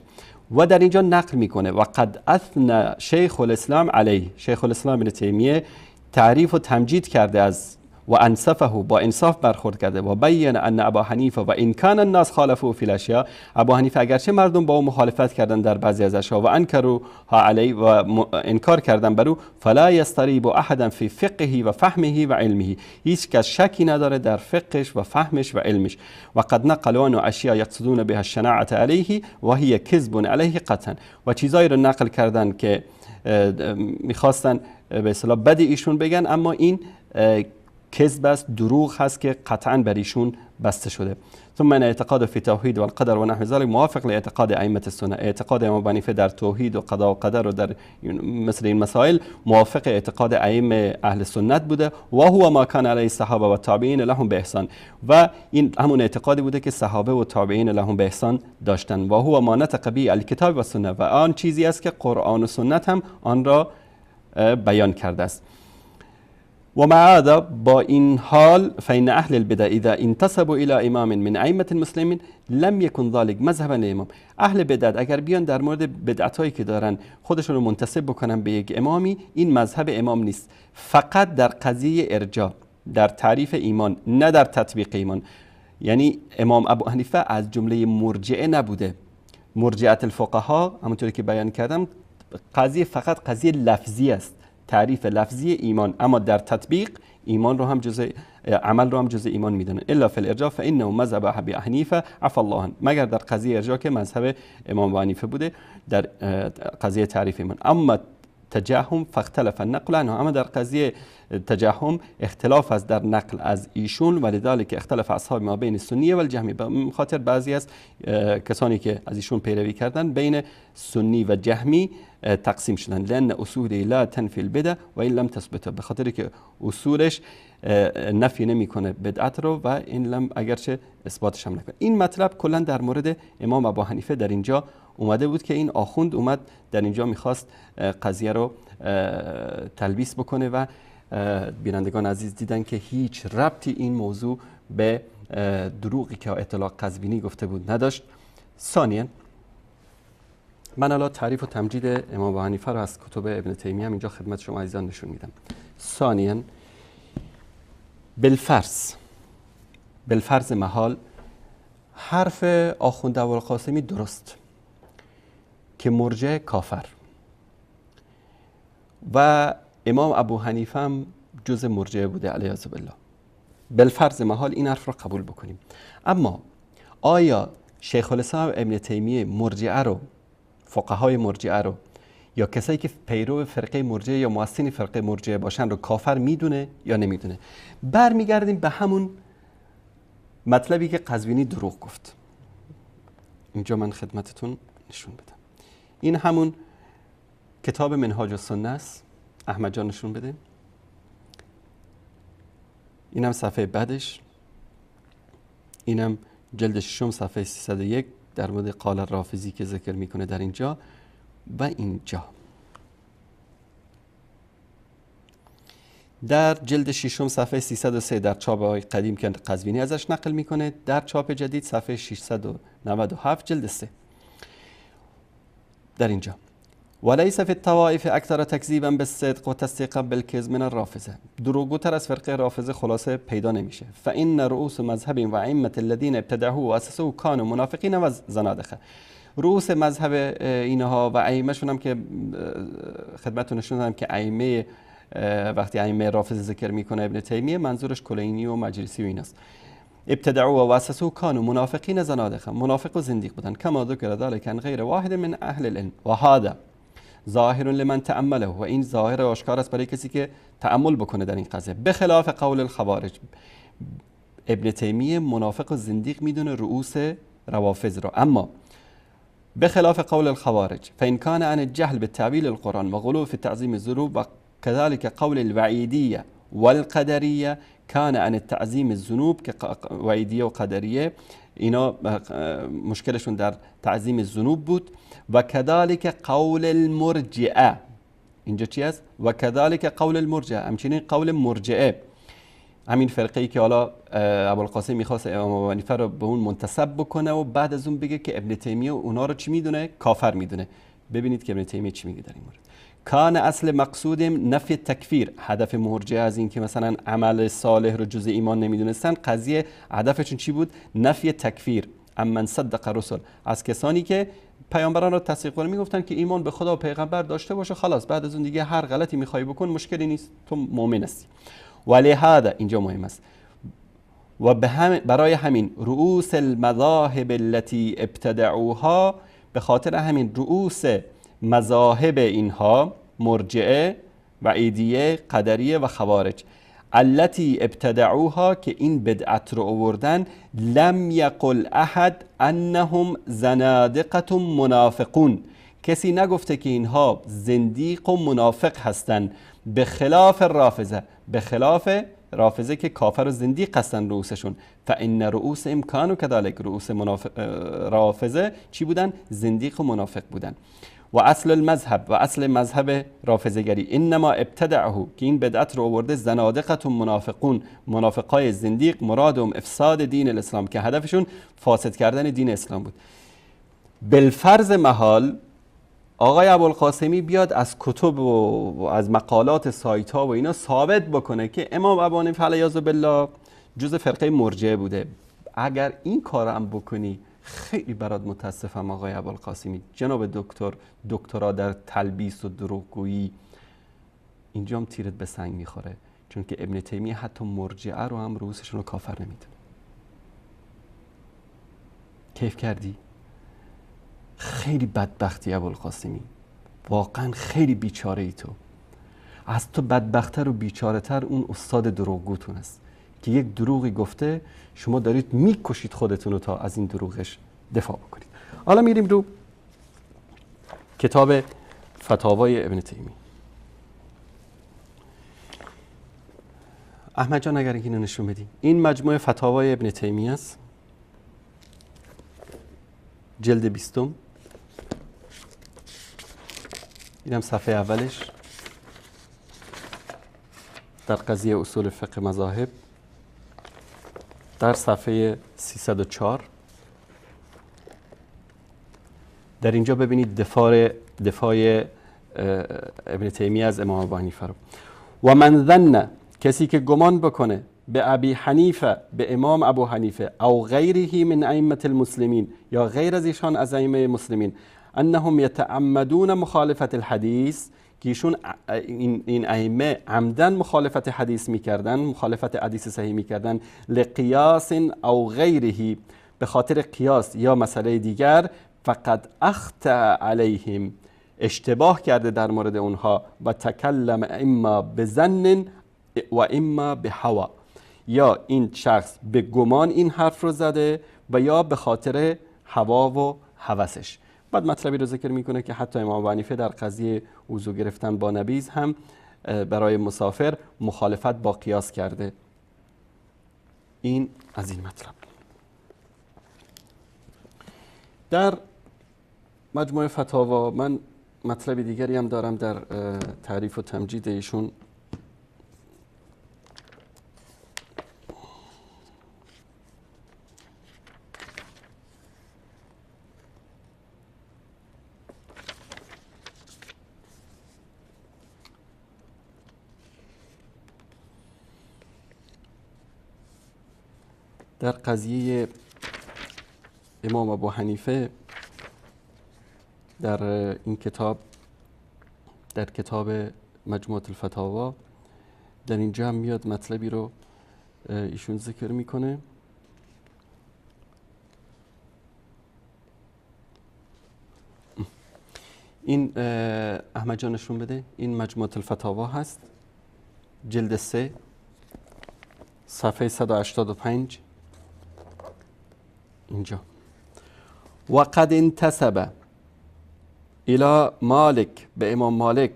و در اینجا نقل میکنه و قد اثنى شیخ الاسلام علیه، شیخ الاسلام ابن تیمیه تعریف و تمجید کرده از و انصفه، با انصاف برخورد کرده و بین ان ابا حنیفه و ان کان الناس خالفوا فی الاشیاء، ابو حنیفه اگرچه مردم با او مخالفت کردن در بعضی از اشیاء و انکروا علی و انکار کردن بر او، فلا یستریب احدا فی فقهه و فهمه و علمه، هیچ کس شکی نداره در فقهش و فهمش و علمش. و قد نقلوا عن اشیاء یقصدون بها الشناعه علیه و هی کذب علیه قطعا، و چیزایی رو نقل کردن که میخواستن به اصطلاح بد ایشون بگن، اما این کذب است، دروغ هست که قطعا بر ایشون بسته شده. ثم ان اعتقاد فی توحید و القدر و نحو ذلك موافق لاعتقاد ائمه السنه، اعتقاد امام ابو حنیفه در توحید و قضا و قدر و در مثل این مسائل موافق اعتقاد ائمه اهل سنت بوده و هو ما کان علیه الصحابه و تابعین لهم باحسان، و این همون اعتقادی بوده که صحابه و تابعین لهم باحسان داشتن. و هو ما نطق به الکتاب و سنت، و آن چیزی است که قرآن و سنت هم آن را بیان کرده است. و مع هذا، با این حال، فإن اهل البدع اذا انتسبوا الى امام من ائمه المسلمین لم يكن ذلك مذهبا لامام. اهل بدعت اگر بیان در مورد بدعتایی که دارن خودشون رو منتسب بکنن به یک امامی، این مذهب امام نیست، فقط در قضیه ارجاء، در تعریف ایمان، نه در تطبیق ایمان. یعنی امام ابو حنیفه از جمله مرجعه نبوده. مرجعه الفقها همونطوری که بیان کردم قضیه فقط قضیه لفظی است، تعریف لفظی ایمان، اما در تطبیق ایمان رو هم جزء عمل رو هم جزء ایمان میدونن. الا فی الارجاء فانه مذهب ابی حنیفه عفى الله عنه، مگر در قضیه ارجاء که مذهب امام ابو حنیفه بوده در قضیه تعریف ایمان. اما تجهم فاختلف النقل عنه، اما در قضیه تجهم اختلاف از در نقل از ایشون، ولذلك اختلاف اصحاب ما بین سنیه و الجهمی، به خاطر بعضی از کسانی که از ایشون پیروی کردن بین سنی و جهمی تقسیم شدن. لان اصول لا تنفی البدع و ان لم تثبت، به خاطر که اصولش نفی نمیکنه بدعت رو و این لم اگرچه اثباتش هم نکنه. این مطلب کلا در مورد امام ابو حنیفه در اینجا اومده بود که این آخوند اومد در اینجا میخواست قضیه رو تلبیس بکنه و بینندگان عزیز دیدن که هیچ ربطی این موضوع به دروغی که اطلاق قزوینی گفته بود نداشت. ثانیاً من الان تعریف و تمجید امام ابو حنیفه رو از کتب ابن تیمیه اینجا خدمت شما عزیزان نشون میدم. ثانیاً بالفرض محال حرف آخوند ابوالقاسمی درست که مرجع کافر و امام ابو حنیفه هم جز مرجع بوده علیه بالله، بالفرض محال این حرف رو قبول بکنیم. اما آیا شیخ الاسلام ابن تیمیه مرجعه رو، فقهای مرجعه رو یا کسایی که پیرو فرقه مرجعه یا مؤسسین فرقه مرجعه باشن رو کافر میدونه یا نمیدونه؟ برمیگردیم به همون مطلبی که قزوینی دروغ گفت. اینجا من خدمتتون نشون بدم. این همون کتاب منهاج السنه است. احمد جان نشون بده. اینم صفحه بعدش، اینم جلد ششم صفحه 301 در مورد قال الرافضی که ذکر میکنه در اینجا و اینجا. در جلد 6 صفحه 303 در چاپ های قدیم که قزوینی ازش نقل میکنه، در چاپ جدید صفحه 697 جلد 3 در اینجا وليس في الطوائف اكثر تكذيبا بالصدق وتصديقا بالكذب من الرافضه. دروغوتر از فرقه رافضه خلاصه پیدا نمیشه. فان رؤوس مذهب و ائمه الذين ابتدعوه واسسوه كانوا منافقين و زنادقه. رؤوس مذهب اینها و ائمه‌شون هم که خدمتتون نشون دادم که ائمه وقتی ائمه رافضه ذکر میکنه ابن تیمیه منظورش کلینی و مجلسی و ایناست. ابتدعوا و واسسوا كانوا منافقين زنادقه، منافق و زندیق بودن. كما ذكر ذلك عن غیر واحد من اهل العلم و هذا ظاهر لمن تأمله، و این ظاهر آشکار است برای کسی که تأمل بکنه در این قضیه. بخلاف قول الخوارج، ابن تیمیه منافق و زندیق میدونه رؤوس روافض را، اما بخلاف قول الخوارج فإن كان عن الجهل بالتعبير القرآن وغلو في تعظيم الذنوب وكذلك قول الوعيدية والقدرية كان عن التعظيم الذنوب که وعیدیه و قدریه اینا مشکلشون در تعظیم الذنوب بود. و كذلك قول المرجئه، اینجا چی است؟ و كذلك قول المرجئه، همچنین قول مرجئه، همین فرقه ای که حالا ابوالقاسم میخواست امام ابو حنیفه رو به اون منتسب بکنه و بعد از اون بگه که ابن تیمیه اونا رو چی میدونه؟ کافر میدونه. ببینید که ابن تیمیه چی میگه در این مورد. کان اصل مقصودم نفی تکفیر، هدف مرجئه از این که مثلا عمل صالح رو جز ایمان نمیدونستن، قضیه هدفشون چی بود؟ نفی تکفیر. امن صدق رسول، از کسانی که پیامبران رو تصدیق کنن، میگفتن که ایمان به خدا و پیغمبر داشته باشه، خلاص بعد از اون دیگه هر غلطی میخوای بکن مشکلی نیست، تو مؤمن هستی. ولی هذا اینجا مهم است و برای همین رؤوس المذاهب التي ابتدعوها، به خاطر همین رؤوس مذاهب اینها مرجئه وعیدیه قدریه و خوارج التي ابتدعوها که این بدعت رو آوردن، لم یقل احد انهم زنادقه منافقون، کسی نگفته که اینها زندیق و منافق هستند، به خلاف رافضه، به خلاف رافضه که کافر و زندیق هستن رؤوسشون. فان رؤوس امکان و كذلك رؤوس رافضه چی بودن؟ زندیق و منافق بودن. و اصل المذهب، و اصل مذهب رافضه گری انما ابتدعه که این بدعت رو آورده، زنادقه منافقون، منافقای زندیق، مرادهم افساد دین الاسلام که هدفشون فاسد کردن دین اسلام بود. بالفرض محال آقای ابوالقاسمی بیاد از کتب و از مقالات سایت ها و اینا ثابت بکنه که امام ابو حنیفه علیه بالله جز فرقه مرجئه بوده. اگر این کار هم بکنی خیلی برات متاسفم آقای ابوالقاسمی، جناب دکترا در تلبیس و دروغگویی، اینجا هم تیرت به سنگ میخوره، چون که ابن تیمیه حتی مرجئه رو هم رؤوسشون رو کافر نمیدونه. کیف کردی؟ خیلی بدبختی ابوالقاسمی، واقعا خیلی بیچاره ای تو. از تو بدبختر و بیچاره تر اون استاد دروغگوتون است که یک دروغی گفته، شما دارید میکشید خودتون رو تا از این دروغش دفاع بکنید. حالا میریم رو کتاب فتاوای ابن تیمیه. احمد جان اگر اینو نشون بدی، این مجموعه فتاوای ابن تیمیه است، جلد 20، اینم صفحه اولش در قضیه اصول فقه مذاهب، در صفحه 304 در اینجا ببینید دفاع ابن تیمیه از امام ابو حنیفه رو. و من ظن، کسی که گمان بکنه به ابی حنیفه، به امام ابو حنیفه، او غیره من ائمه المسلمین، یا غیر از ایشان از ائمه مسلمین، انهم یتعمدون مخالفت الحدیث، که ایشون این ائمه عمدن مخالفت حدیث میکردن، مخالفت حدیث صحیح میکردن، لقیاس او غیره، به خاطر قیاس یا مسئله دیگر، فقد اخطأ علیهم، اشتباه کرده در مورد اونها، و تکلم اما بظن و اما به هوا، یا این شخص به گمان این حرف رو زده و یا به خاطر هوا و هوسش. بعد مطلبی رو ذکر میکنه که حتی امام ابو حنیفه در قضیه وضو گرفتن با نبیذ هم برای مسافر مخالفت با قیاس کرده. این از این مطلب. در مجموعه فتاوا من مطلب دیگری هم دارم در تعریف و تمجید ایشون در قضیه امام ابو حنیفه در این کتاب، در کتاب مجموعة الفتاوا، در اینجا هم میاد مطلبی رو ایشون ذکر میکنه. این احمد جان نشون بده، این مجموعة الفتاوا هست، جلد 3 صفحه 185 اینجا. وقد انتسب الى مالک، به امام مالک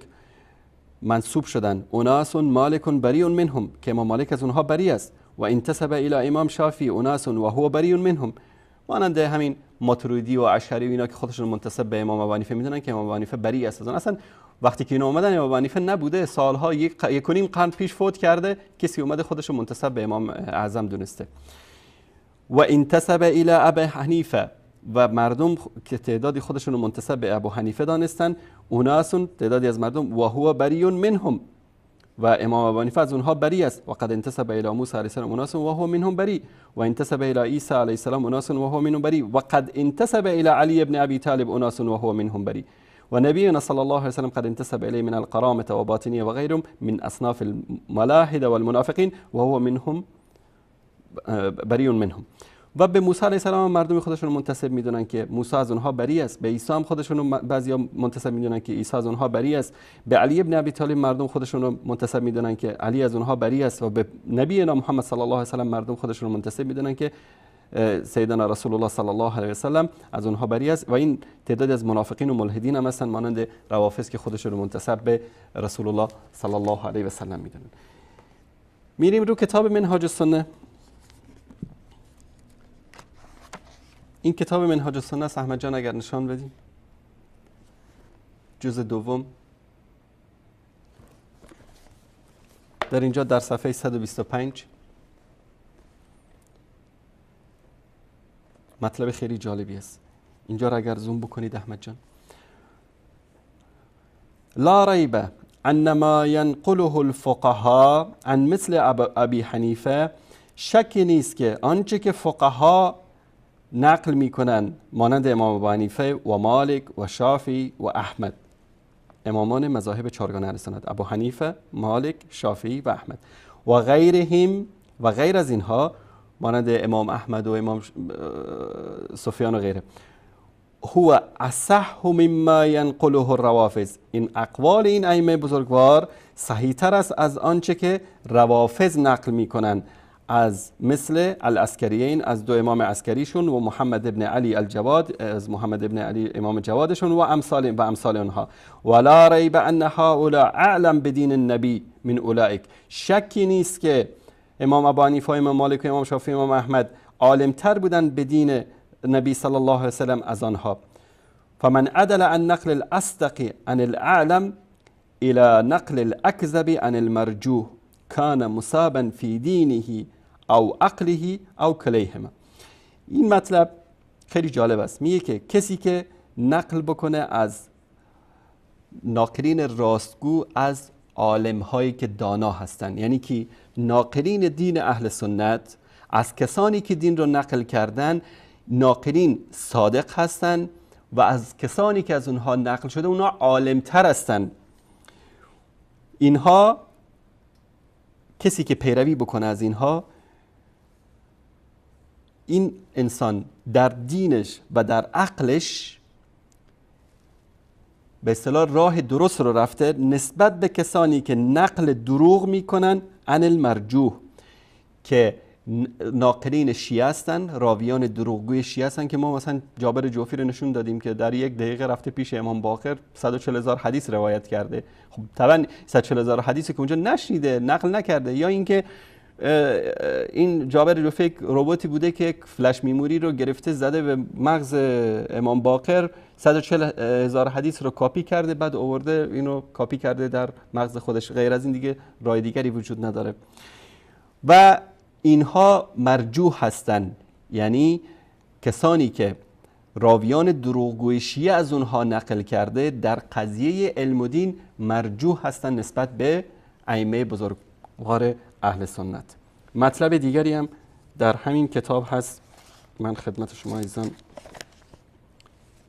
منصوب شدن اناس مالک بریء منهم، که امام مالک از اونها بری است. و انتسب الى امام شافعی اناس و هو بریء منهم، مانند همین ماتریدی و اشعری و اینا که خودشون منتسب به امام ابو حنیفه میدونن که امام ابو حنیفه بری است از اون. اصلا وقتی که اینا اومدن امام ابو حنیفه نبوده، سالها یک و نیم قرن پیش فوت کرده، کسی اومده خودشون منتسب به امام اعظم دونسته. و انتسب الى ابي حنیفه، و مردم که تعدادی خودشون رو منتسب به ابو حنیفه دانستن، اوناسون تعدادی از مردم، و هو بریء منهم، و امام ابو حنیفه از اونها بری است. و قد انتسب الى موسی علیه السلام اناس و هو منهم بری، و انتسب الى عیسی علیه السلام اناس و هو منهم بری، و قد انتسب الى علی ابن ابی طالب اناس و هو منهم بری، و نبینا صلی الله علیه وسلم قد انتسب الیه من القرامه و باطنیه و غیرهم من اصناف الملاحده والمنافقین و هو منهم بریء منهم. و به موسی علیه السلام مردم خودشون رو منتسب میدونن که موسی از اونها بری است. به عیسی هم خودشون رو بعضیا منتسب میدونن که عیسی از اونها بری است. به علی ابن ابی طالب مردم خودشون رو منتسب میدونن که علی از اونها بری است. و به نبی محمد صلی الله علیه و سلم مردم خودشون رو منتسب میدونن که سیدنا رسول الله صلی الله علیه و سلم از اونها بری است. و این تعداد از منافقین و ملحدین هم هستن، مانند روافض که خودشون رو منتسب به رسول الله صلی الله علیه و سلم میدونن. میریم رو کتاب منهاج السنه. این کتاب منهاج السنه است. احمد جان اگر نشان بدیم، جزء دوم، در اینجا در صفحه 125 مطلب خیلی جالبی است. اینجا را اگر زوم بکنید احمد جان، لا ریب ان ما ينقله الفقهاء عن مثل ابی حنیفه، شکی نیست که آنچه که فقها نقل میکنن مانند امام ابو حنیفه و مالک و شافعی و احمد، امامان مذاهب چهارگانه اهل سنت، ابو حنیفه، مالک، شافعی و احمد، و غیرهم، و غیر از اینها مانند امام احمد و امام سفیان و غیره، هو اصح مما ينقله الروافض، این اقوال این ائمه بزرگوار صحیح تر است از آنچه که روافض نقل میکنن، از مثل العسکریین، از دو امام عسکریشون، و محمد ابن علی الجواد، از محمد ابن علی امام جوادشون، و امثال اونها. ولا ریب ان هؤلاء اعلم بدین النبی من اولئک، شکی نیست که امام ابو حنیفه، امام مالک، امام شافعی، امام احمد عالم تر بودن به دین نبی صلی الله علیه و سلم از آنها. فمن عدل عن نقل الاصدق عن الاعلم الى نقل الاکذب عن المرجوح کان مصابا فی دینه او عقله او کلیهما. این مطلب خیلی جالب است. میگه که کسی که نقل بکنه از ناقلین راستگو، از عالم هایی که دانا هستن، یعنی که ناقلین دین اهل سنت، از کسانی که دین رو نقل کردن، ناقلین صادق هستن، و از کسانی که از اونها نقل شده اونها عالم تر هستن. اینها، کسی که پیروی بکنه از اینها، این انسان در دینش و در عقلش به اصطلاح راه درست رو رفته نسبت به کسانی که نقل دروغ میکنن عن المرجوح، که ناقلین شیعه هستن، راویان دروغگوی شیعه هستن، که ما مثلا جابر جوفی رو نشون دادیم که در یک دقیقه رفته پیش امام باقر 140,000 حدیث روایت کرده. خب طبعا 140,000 حدیثی که اونجا نشنیده، نقل نکرده، یا اینکه این جابر جوفی یک رباتی بوده که فلش میموری رو گرفته زده به مغز امام باقر، 140,000 حدیث رو کاپی کرده، بعد آورده اینو کاپی کرده در مغز خودش. غیر از این دیگه راه دیگری وجود نداره. و اینها مرجوح هستند، یعنی کسانی که راویان دروغگوی شیعه از اونها نقل کرده در قضیه علم و دین مرجوح هستند نسبت به ائمه بزرگوار اهل سنت. مطلب دیگری هم در همین کتاب هست، من خدمت شما عزیزان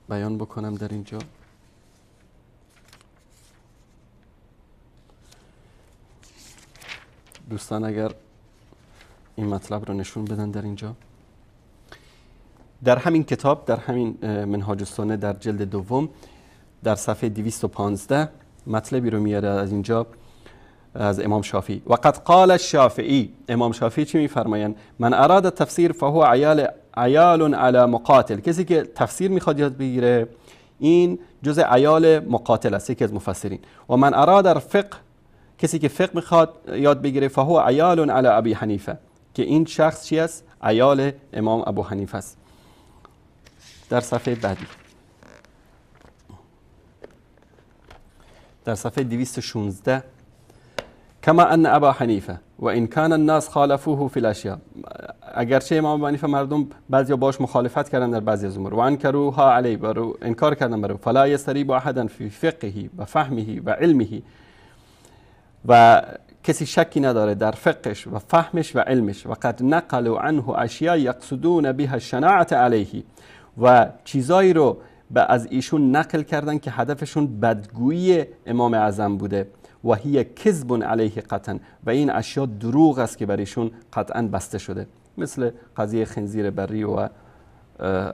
بیان بکنم در اینجا. دوستان اگر این مطلب رو نشون بدن در اینجا، در همین کتاب، در همین منهاج السنه در جلد دوم در صفحه 215 مطلبی رو میاره از اینجا از امام شافعی. و قد قال الشافعی، امام شافعی چی میفرمایند؟ من اراد تفسیر فهو عیال علی مقاتل، کسی که تفسیر میخواد یاد بگیره این جز عیال مقاتل است، یکی از مفسرین. و من اراد الفقه، کسی که فقه میخواد یاد بگیره فهو عیال علی ابی حنیفه، که این شخص چی است؟ عیال امام ابو حنیفه است. در صفحه بعدی، در صفحه 216 کما ان ابا حنیفه و ان کان الناس خالفوه فی الاشیاء، اگرچه امام ابو حنیفه مردم بعضیا باش مخالفت کردن در بعضی از امور، و انکروها علی، برو انکار کردن برو، فلا یستریب احدا فی فقهه و فهمه و علمه، و کسی شکی نداره در فقهش و فهمش و علمش. و قد نقلوا عنه اشیاء یقصدون بها الشناعة علیه، و چیزایی رو از ایشون نقل کردن که هدفشون بدگویی امام اعظم بوده. و هی کذب علیه قطعا، و این اشیاء دروغ است که بر ایشون قطعا بسته شده، مثل قضیه خنزیر بری و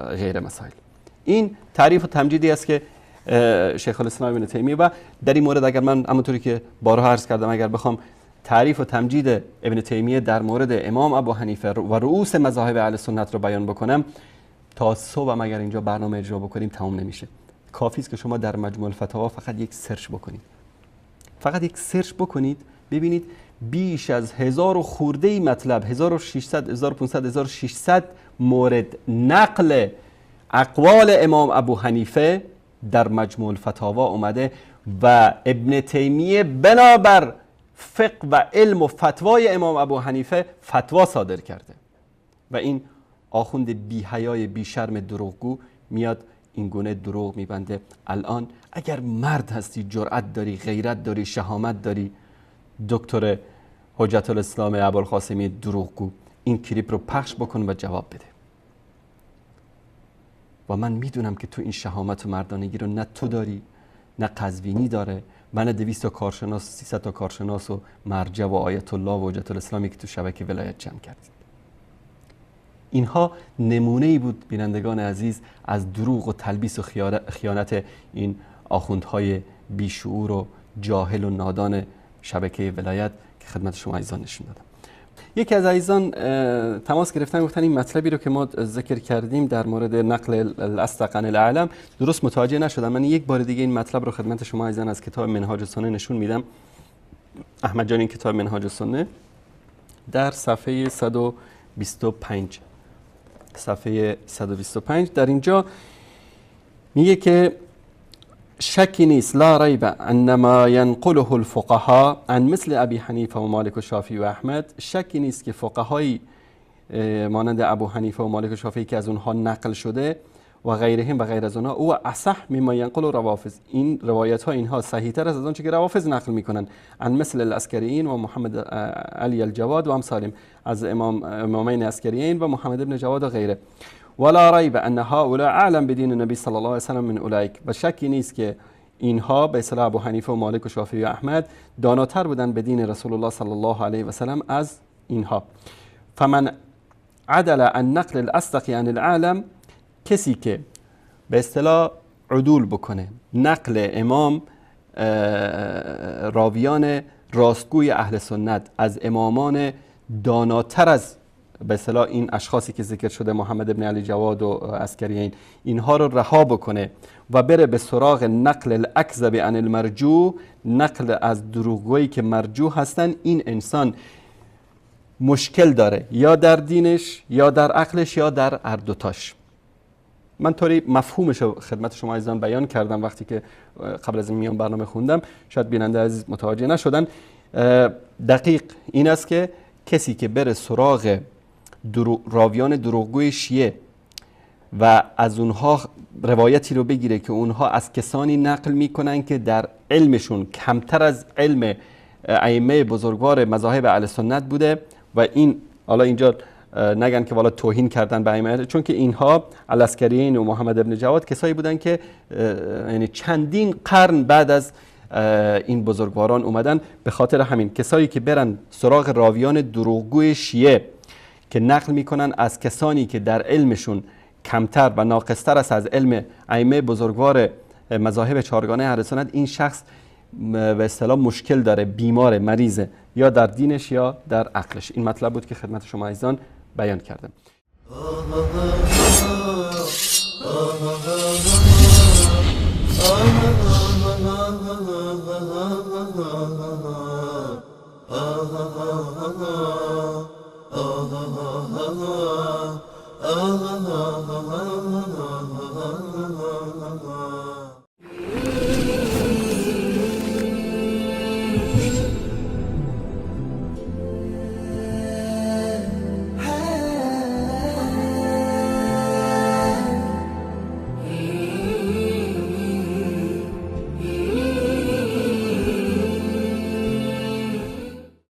غیر مسائل. این تعریف و تمجیدی است که شیخ الاسلام ابن تیمیه، و در این مورد اگر من همونطوری که بارها عرض کردم اگر بخوام تعریف و تمجید ابن تیمیه در مورد امام ابو حنیفه و رؤوس مذاهب اهل سنت رو بیان بکنم تا صبح اگر اینجا برنامه اجرا بکنیم تمام نمیشه. کافی است که شما در مجموع الفتاوا فقط یک سرچ بکنید، فقط یک سرچ بکنید، ببینید بیش از 1000 و خورده مطلب، 1600 1500 1600 مورد نقل اقوال امام ابو حنیفه در مجموع الفتاوا اومده، و ابن تیمیه بنابر فقه و علم و فتوای امام ابو حنیفه فتوا صادر کرده. و این آخوند بی حیای بی شرم دروغگو میاد این گونه دروغ میبنده. الان اگر مرد هستی، جرأت داری، غیرت داری، شهامت داری، دکتر حجت الاسلام ابوالقاسمی دروغگو، این کلیپ رو پخش بکن و جواب بده. و من میدونم که تو این شهامت و مردانگی رو نه تو داری، نه قزوینی داره، و نه 200 تا کارشناس، 300 تا کارشناس و مرجع و آیت الله و حجت الاسلامی که تو شبکه ولایت جمع کردید. اینها نمونه‌ای بود بینندگان عزیز از دروغ و تلبیس و خیانت این آخوندهای بیشعور و جاهل و نادان شبکه ولایت که خدمت شما عزیزان نشون دادم. یکی از عزیزان تماس گرفتن، گفتن این مطلبی رو که ما ذکر کردیم در مورد نقل الاستقن الاعلم درست متوجه نشدم. من یک بار دیگه این مطلب رو خدمت شما عزیزان از کتاب منهاج السنه نشون میدم. احمد جان این کتاب منهاج السنه در صفحه 125 صفحه 125 در اینجا میگه که شکی نیست، لا ریب انما ینقله الفقهاء عن مثل ابی حنیفه و مالک و شافعی و احمد، شکی نیست که فقهایی مانند ابو حنیفه و مالک و شافعی که از اونها نقل شده و غیرهم و غیر از اونها، او اصح مما ینقل روافض، این روایت ها اینها صحیح تر از آنچه که روافض نقل میکنن، عن مثل العسکریین و محمد علی الجواد و امثالهم، از امامین عسکریین و محمد ابن جواد و غیره. ولا ریب ان هؤلاء اعلم بدین النبی صلی الله علیه و سلم من اولئک، و شکی نیست که اینها به اصطلاح ابو حنیفه و مالک و شافعی و احمد داناتر بودن به دین رسول الله صلی الله علیه و سلم از اینها. فمن عدل عن نقل الاصدق عن العالم، کسی که به اصطلاح عدول بکنه نقل امام راویان راستگوی اهل سنت از امامان داناتر از به اصطلاح این اشخاصی که ذکر شده محمد ابن علی جواد و عسکریین، اینها رو رها بکنه و بره به سراغ نقل الاکذب عن المرجو، نقل از دروغگویی که مرجو هستن، این انسان مشکل داره یا در دینش یا در عقلش یا در هر دوتاش. من طوری مفهومش رو خدمت شما عزیزان بیان کردم وقتی که قبل از این میان برنامه خوندم، شاید بیننده عزیز متوجه نشدن. دقیق این است که کسی که بره سراغ راویان دروغگوی شیعه و از اونها روایتی رو بگیره که اونها از کسانی نقل میکنن که در علمشون کمتر از علم ائمه بزرگوار مذاهب اهل سنت بوده، و این حالا اینجا نگن که والا توهین کردن به ائمه، چون که اینها العسکریین و محمد ابن جواد کسایی بودن که یعنی چندین قرن بعد از این بزرگواران اومدن. به خاطر همین کسایی که برن سراغ راویان دروغگوی شیعه که نقل میکنن از کسانی که در علمشون کمتر و ناقصتر است از علم ائمه بزرگوار مذاهب چهارگانه اهل سنت، این شخص به اصطلاح مشکل داره، بیمار، مریضه، یا در دینش یا در عقلش. این مطلب بود که خدمت شما عزیزان بیان کردم.